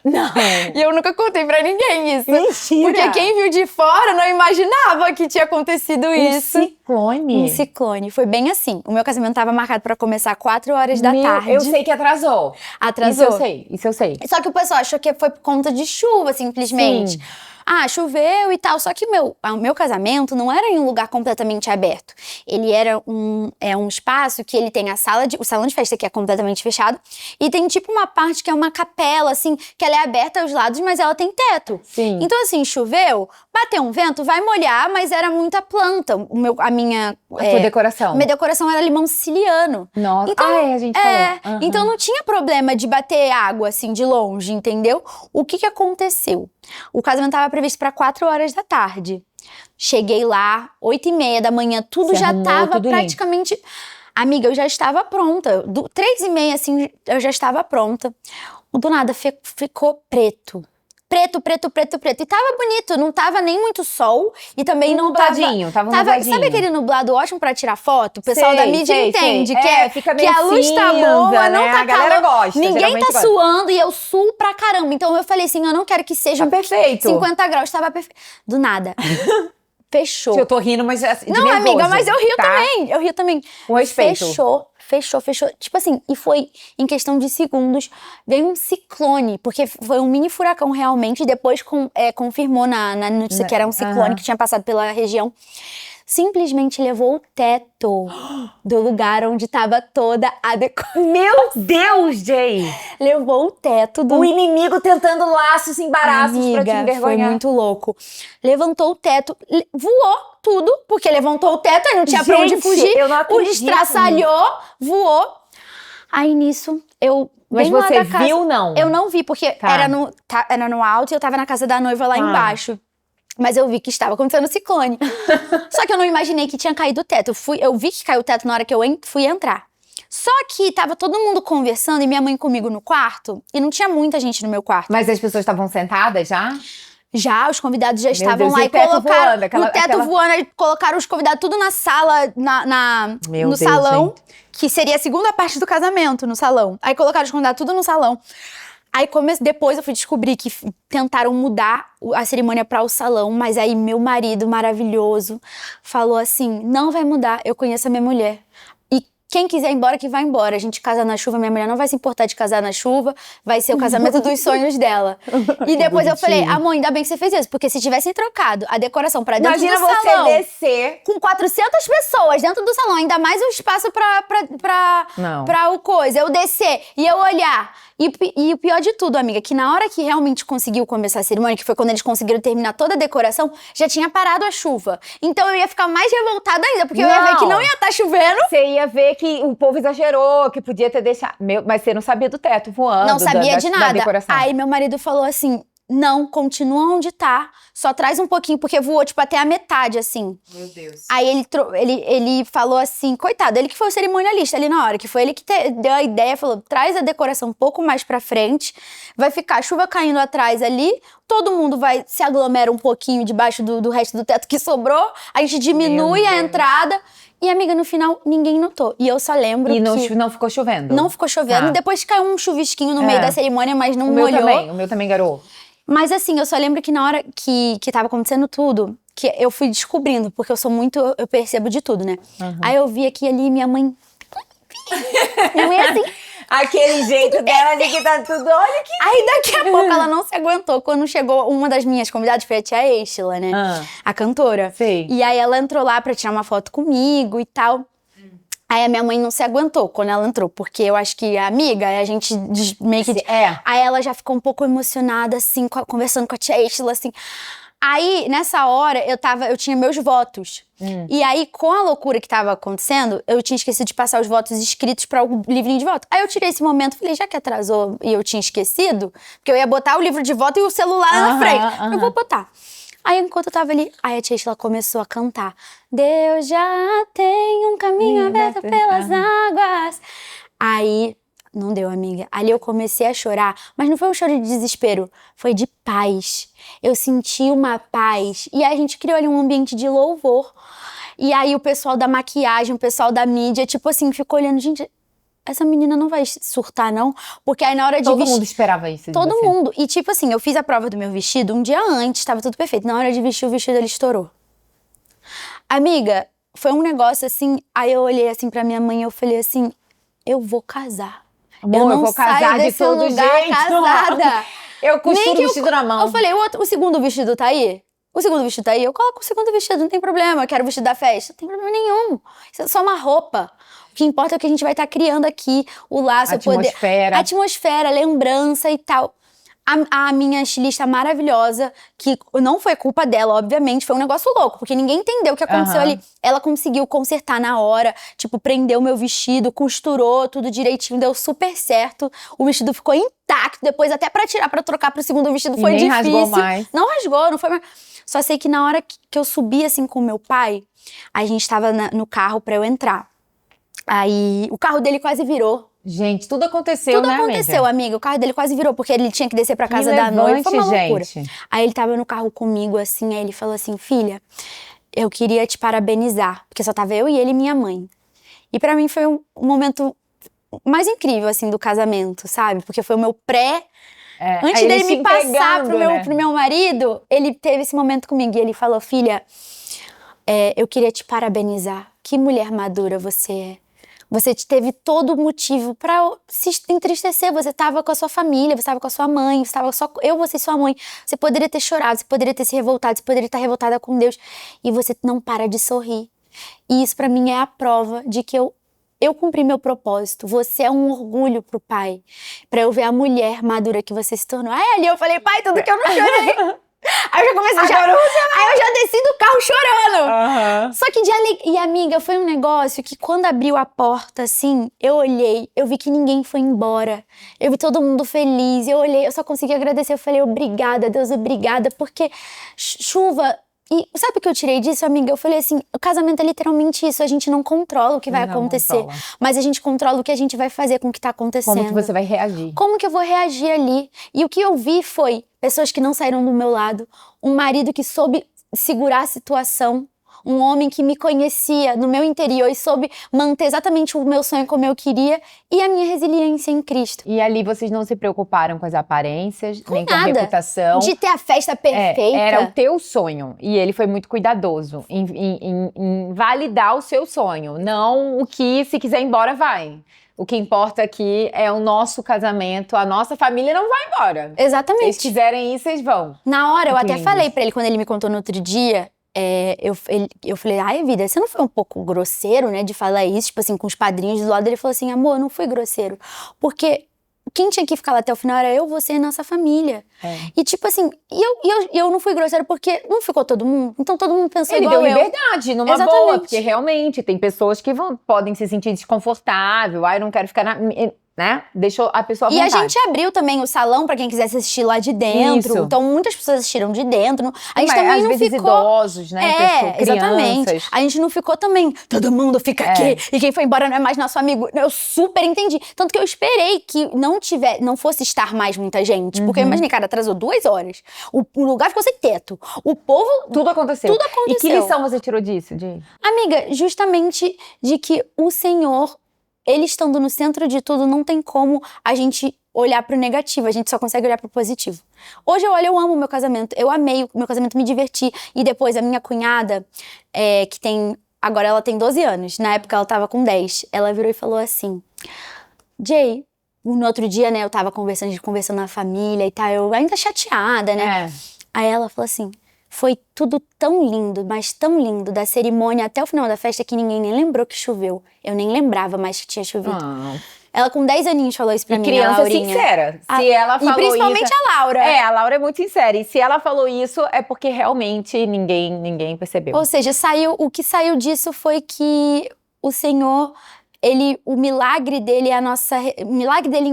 Não. E eu nunca contei pra ninguém isso. Mentira. Porque quem viu de fora não imaginava que tinha acontecido isso. Ciclone. Um ciclone. Foi bem assim. O meu casamento estava marcado pra começar 4 horas da tarde. Eu sei que atrasou. Atrasou. Isso eu sei. Só que o pessoal achou que foi por conta de chuva, simplesmente. Sim. Ah, choveu e tal. Só que o meu casamento não era em um lugar completamente aberto. Ele era um espaço que ele tem o salão de festa, que é completamente fechado, e tem tipo uma parte que é uma capela, assim, que ela é aberta aos lados, mas ela tem teto. Sim. Então, assim, choveu, bateu um vento, vai molhar, mas era muita planta. A minha decoração. Minha decoração era limão siciliano. Nossa, então, a gente falou. Uhum. Então não tinha problema de bater água, assim, de longe, entendeu? O que aconteceu? O casamento estava previsto para 4 horas da tarde. Cheguei lá, 8h30 da manhã, tudo já estava praticamente... Limpo. Amiga, eu já estava pronta. 3h30, assim, eu já estava pronta. Do nada, ficou preto. Preto. E tava bonito, não tava nem muito sol. E também não nubladinho, tava nubladinho. Sabe aquele nublado ótimo pra tirar foto? O pessoal da mídia entende fica meio que a luz tá cinza, boa, né? não tá a galera calor. gosta. Ninguém tá suando e eu suo pra caramba. Então eu falei assim, eu não quero que seja perfeito. 50 graus, tava perfeito. Do nada. Fechou. Eu tô rindo, mas de não, nervoso, amiga, mas eu rio tá? também. Eu rio também. Com respeito. Fechou. Tipo assim, e foi em questão de segundos. Veio um ciclone, porque foi um mini furacão realmente. Depois confirmou na notícia que era um ciclone que tinha passado pela região. Simplesmente levou o teto do lugar onde tava toda a decoração. Meu Deus, Jay! Levou o teto do... O inimigo tentando laços embaraços pra te envergonhar. Foi muito louco. Levantou o teto, voou tudo, porque levantou o teto, aí não tinha pra onde fugir. Eu não acredito. O estraçalhou, voou. Aí nisso, Mas você viu, não? Eu não vi, porque era no alto e eu tava na casa da noiva lá embaixo. Mas eu vi que estava acontecendo ciclone. Só que eu não imaginei que tinha caído o teto. Eu vi que caiu o teto na hora que eu fui entrar. Só que tava todo mundo conversando e minha mãe comigo no quarto. E não tinha muita gente no meu quarto. Mas as pessoas estavam sentadas já? Já, os convidados já estavam lá e colocaram o teto voando, aí colocaram os convidados tudo na sala, no salão, que seria a segunda parte do casamento, no salão. Aí colocaram os convidados tudo no salão. Aí depois eu fui descobrir que tentaram mudar a cerimônia para o salão, mas aí meu marido maravilhoso falou assim, não vai mudar, eu conheço a minha mulher. E quem quiser ir embora, que vai embora. A gente casa na chuva, minha mulher não vai se importar de casar na chuva, vai ser o casamento dos sonhos dela. E depois eu falei, amor, ainda bem que você fez isso, porque se tivessem trocado a decoração pra dentro do salão... Imagina você descer... Com 400 pessoas dentro do salão, ainda mais um espaço pra o coisa. Eu descer e eu olhar... E o pior de tudo, amiga, que na hora que realmente conseguiu começar a cerimônia, que foi quando eles conseguiram terminar toda a decoração, já tinha parado a chuva. Então eu ia ficar mais revoltada ainda, porque eu ia ver que não ia estar chovendo. Você ia ver que o povo exagerou, que podia ter deixado... Mas você não sabia do teto voando, não sabia de nada. Da decoração. Aí meu marido falou assim... Não, continua onde tá. Só traz um pouquinho, porque voou, tipo, até a metade, assim. Meu Deus. Aí ele falou assim, coitado, ele que foi o cerimonialista ali na hora, que foi ele que deu a ideia, falou, traz a decoração um pouco mais pra frente, vai ficar a chuva caindo atrás ali, todo mundo vai se aglomera um pouquinho debaixo do resto do teto que sobrou, a gente diminui a entrada... E, amiga, no final, ninguém notou. E eu só lembro que... E não ficou chovendo? Não ficou chovendo. Depois caiu um chuvisquinho no meio da cerimônia, mas não molhou. O meu também garou. Mas assim, eu só lembro que na hora que tava acontecendo tudo, que eu fui descobrindo, porque eu percebo de tudo, né? Aí eu vi aqui ali minha mãe... Minha mãe assim... Aquele jeito dela de que tá tudo... Olha que... Aí daqui a pouco ela não se aguentou. Quando chegou uma das minhas convidadas, foi a tia Estela, né? A cantora. Sei. E aí ela entrou lá pra tirar uma foto comigo e tal. Aí a minha mãe não se aguentou quando ela entrou, porque eu acho que a amiga, a gente meio que... Aí ela já ficou um pouco emocionada, assim, conversando com a tia Estela, assim. Aí, nessa hora, eu tinha meus votos. E aí, com a loucura que tava acontecendo, eu tinha esquecido de passar os votos escritos para o livrinho de voto. Aí eu tirei esse momento, falei, já que atrasou e eu tinha esquecido, porque eu ia botar o livro de voto e o celular na frente. Eu vou botar. Aí, enquanto eu tava ali, aí a tia ela começou a cantar. Deus já tem um caminho aberto pelas águas. Aí, não deu, amiga. Ali eu comecei a chorar, mas não foi um choro de desespero, foi de paz. Eu senti uma paz. E aí a gente criou ali um ambiente de louvor. E aí o pessoal da maquiagem, o pessoal da mídia, tipo assim, ficou olhando, gente... Essa menina não vai surtar, não. Porque aí na hora de vestir... Todo mundo esperava isso de Todo você. mundo. E tipo assim, eu fiz a prova do meu vestido um dia antes, tava tudo perfeito. Na hora de vestir o vestido, ele estourou. Amiga, foi um negócio assim... Aí eu olhei assim pra minha mãe e eu falei assim... Eu vou casar. Amor, eu vou casar de todo jeito. Casada. Eu costuro o vestido na mão. Eu falei, o segundo vestido tá aí? O segundo vestido tá aí, eu coloco o segundo vestido, não tem problema. Eu quero o vestido da festa, não tem problema nenhum. Isso é só uma roupa. O que importa é o que a gente vai estar criando aqui, o laço, Atmosfera. Atmosfera, lembrança e tal. A minha estilista maravilhosa, que não foi culpa dela, obviamente, foi um negócio louco, porque ninguém entendeu o que aconteceu ali. Ela conseguiu consertar na hora, tipo, prendeu o meu vestido, costurou tudo direitinho, deu super certo. O vestido ficou intacto, depois até pra tirar, pra trocar pro segundo vestido foi difícil. Rasgou mais. Não rasgou, não foi mais. Só sei que na hora que eu subi, assim, com meu pai, a gente tava no carro pra eu entrar. Aí, o carro dele quase virou. Gente, tudo aconteceu, né, aconteceu, amiga? O carro dele quase virou, porque ele tinha que descer pra casa da noiva. Foi uma loucura. Aí ele tava no carro comigo, assim, aí ele falou assim, filha, eu queria te parabenizar, porque só tava eu e ele e minha mãe. E pra mim foi um momento mais incrível, assim, do casamento, sabe? Porque foi o meu pré... Antes dele me passar pro meu marido, ele teve esse momento comigo. E ele falou, filha, eu queria te parabenizar. Que mulher madura você é. Você teve todo o motivo pra se entristecer. Você tava com a sua família, você tava com a sua mãe, você tava só eu, você e sua mãe. Você poderia ter chorado, você poderia ter se revoltado, você poderia estar revoltada com Deus. E você não para de sorrir. E isso pra mim é a prova de que eu cumpri meu propósito. Você é um orgulho pro pai. Pra eu ver a mulher madura que você se tornou. Aí ali eu falei, pai, tudo que eu não chorei. Aí eu já comecei aí eu já desci do carro chorando. Só que de alegria. E amiga, foi um negócio que quando abriu a porta, assim, eu olhei, eu vi que ninguém foi embora. Eu vi todo mundo feliz. Eu olhei, eu só consegui agradecer. Eu falei, obrigada, Deus, obrigada. Porque chuva... E sabe o que eu tirei disso, amiga? Eu falei assim, o casamento é literalmente isso. A gente não controla o que vai acontecer. Mas a gente controla o que a gente vai fazer com o que tá acontecendo. Como que você vai reagir? Como que eu vou reagir ali? E o que eu vi foi pessoas que não saíram do meu lado. Um marido que soube segurar a situação. Um homem que me conhecia no meu interior e soube manter exatamente o meu sonho como eu queria. E a minha resiliência em Cristo. E ali vocês não se preocuparam com as aparências, nem com a nada. reputação. De ter a festa perfeita. Era o teu sonho. E ele foi muito cuidadoso em validar o seu sonho. Não o que, se quiser ir embora, vai. O que importa aqui é o nosso casamento. A nossa família não vai embora. Exatamente. Se eles quiserem ir, vocês vão. Na hora, eu até falei pra ele, quando ele me contou no outro dia... eu falei, ai, vida, você não foi um pouco grosseiro, né, de falar isso, tipo assim, com os padrinhos do lado? Ele falou assim, amor, eu não fui grosseiro, porque quem tinha que ficar lá até o final era eu, você e nossa família. E tipo assim, eu não fui grosseiro porque não ficou todo mundo, então todo mundo pensou igual eu. Ele deu liberdade, numa boa, porque realmente tem pessoas que podem se sentir desconfortável, eu não quero ficar né? Deixou a pessoa à vontade. E a gente abriu também o salão pra quem quisesse assistir lá de dentro. Isso. Então muitas pessoas assistiram de dentro. A gente Mas, também às não vezes ficou... idosos, né? Exatamente. Crianças. A gente não ficou também, todo mundo fica aqui e quem foi embora não é mais nosso amigo. Eu super entendi. Tanto que eu esperei que não fosse estar mais muita gente. Porque eu imaginei, cara, atrasou 2 horas. O lugar ficou sem teto. O povo... Tudo aconteceu. E que lição você tirou disso, Jay? Amiga, justamente de que o Senhor... Ele estando no centro de tudo, não tem como a gente olhar pro negativo, a gente só consegue olhar pro positivo. Hoje eu amo o meu casamento, eu amei o meu casamento, me diverti. E depois a minha cunhada, agora ela tem 12 anos, na época ela tava com 10, ela virou e falou assim, Jay, no outro dia, né, eu tava conversando na família e tal, eu ainda chateada, né? Aí ela falou assim, foi tudo tão lindo, mas tão lindo, da cerimônia até o final da festa, que ninguém nem lembrou que choveu. Eu nem lembrava mais que tinha chovido. Ela com 10 aninhos falou isso pra mim, criança a Laurinha. Sincera. Se ela falou e principalmente isso, a Laura. A Laura é muito sincera. E se ela falou isso, é porque realmente ninguém percebeu. Ou seja, o que saiu disso foi que o Senhor... o milagre dele em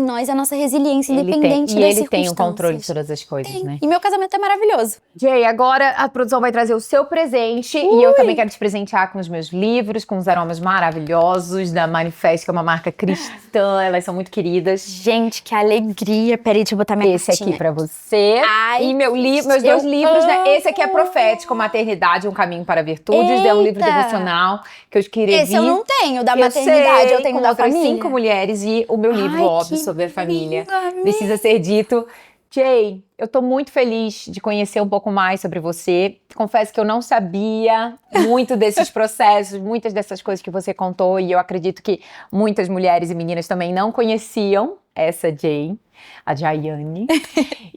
nós é a nossa resiliência, independente das circunstâncias. E ele tem o controle de todas as coisas, né? E meu casamento é maravilhoso. Jay, agora a produção vai trazer o seu presente. E eu também quero te presentear com os meus livros, com os aromas maravilhosos da Manifest, que é uma marca cristã. Elas são muito queridas. Gente, que alegria. Peraí, deixa eu botar minha Esse aqui pra você. Ai, e meus 2 livros, né? Esse aqui é Profético, Maternidade, Um Caminho para Virtudes. É um livro devocional que eu escrevi. Esse eu não tenho, da maternidade. Eu tenho com da outras família. 5 mulheres e o meu livro, óbvio, sobre a família. Lindo, precisa ser dito. Jay, eu tô muito feliz de conhecer um pouco mais sobre você. Confesso que eu não sabia muito desses processos, muitas dessas coisas que você contou, e eu acredito que muitas mulheres e meninas também não conheciam, essa Jay, a Jaiane.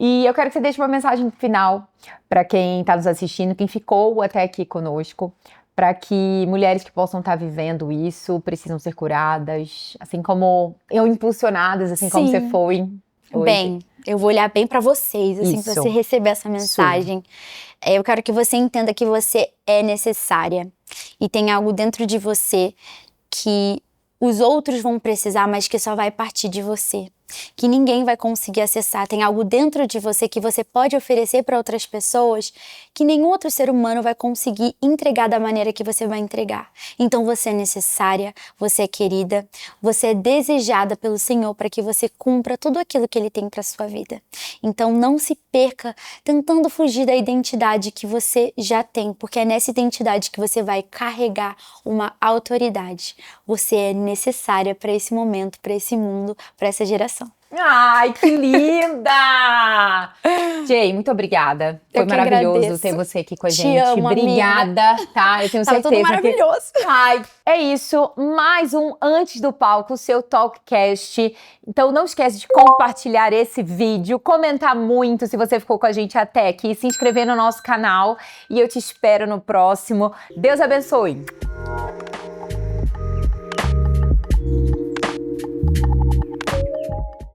E eu quero que você deixe uma mensagem final para quem está nos assistindo, quem ficou até aqui conosco, para que mulheres que possam estar vivendo isso precisam ser curadas, assim como eu, impulsionadas, assim como você foi hoje. Bem, eu vou olhar bem para vocês, assim, Isso. pra você receber essa mensagem. Eu quero que você entenda que você é necessária e tem algo dentro de você que os outros vão precisar, mas que só vai partir de você, que ninguém vai conseguir acessar. Tem algo dentro de você que você pode oferecer para outras pessoas que nenhum outro ser humano vai conseguir entregar da maneira que você vai entregar. Então você é necessária, você é querida, você é desejada pelo Senhor para que você cumpra tudo aquilo que Ele tem para sua vida. Então não se perca tentando fugir da identidade que você já tem, porque é nessa identidade que você vai carregar uma autoridade. Você é necessária para esse momento, para esse mundo, para essa geração. Ai, que linda! Jay, muito obrigada. Foi maravilhoso ter você aqui com a gente. Amo, obrigada, amiga. tá? Eu tenho Tava certeza tudo maravilhoso. Ai, é isso. Mais um Antes do Palco, o seu Talkcast. Então não esquece de compartilhar esse vídeo, comentar muito se você ficou com a gente até aqui, se inscrever no nosso canal e eu te espero no próximo. Deus abençoe!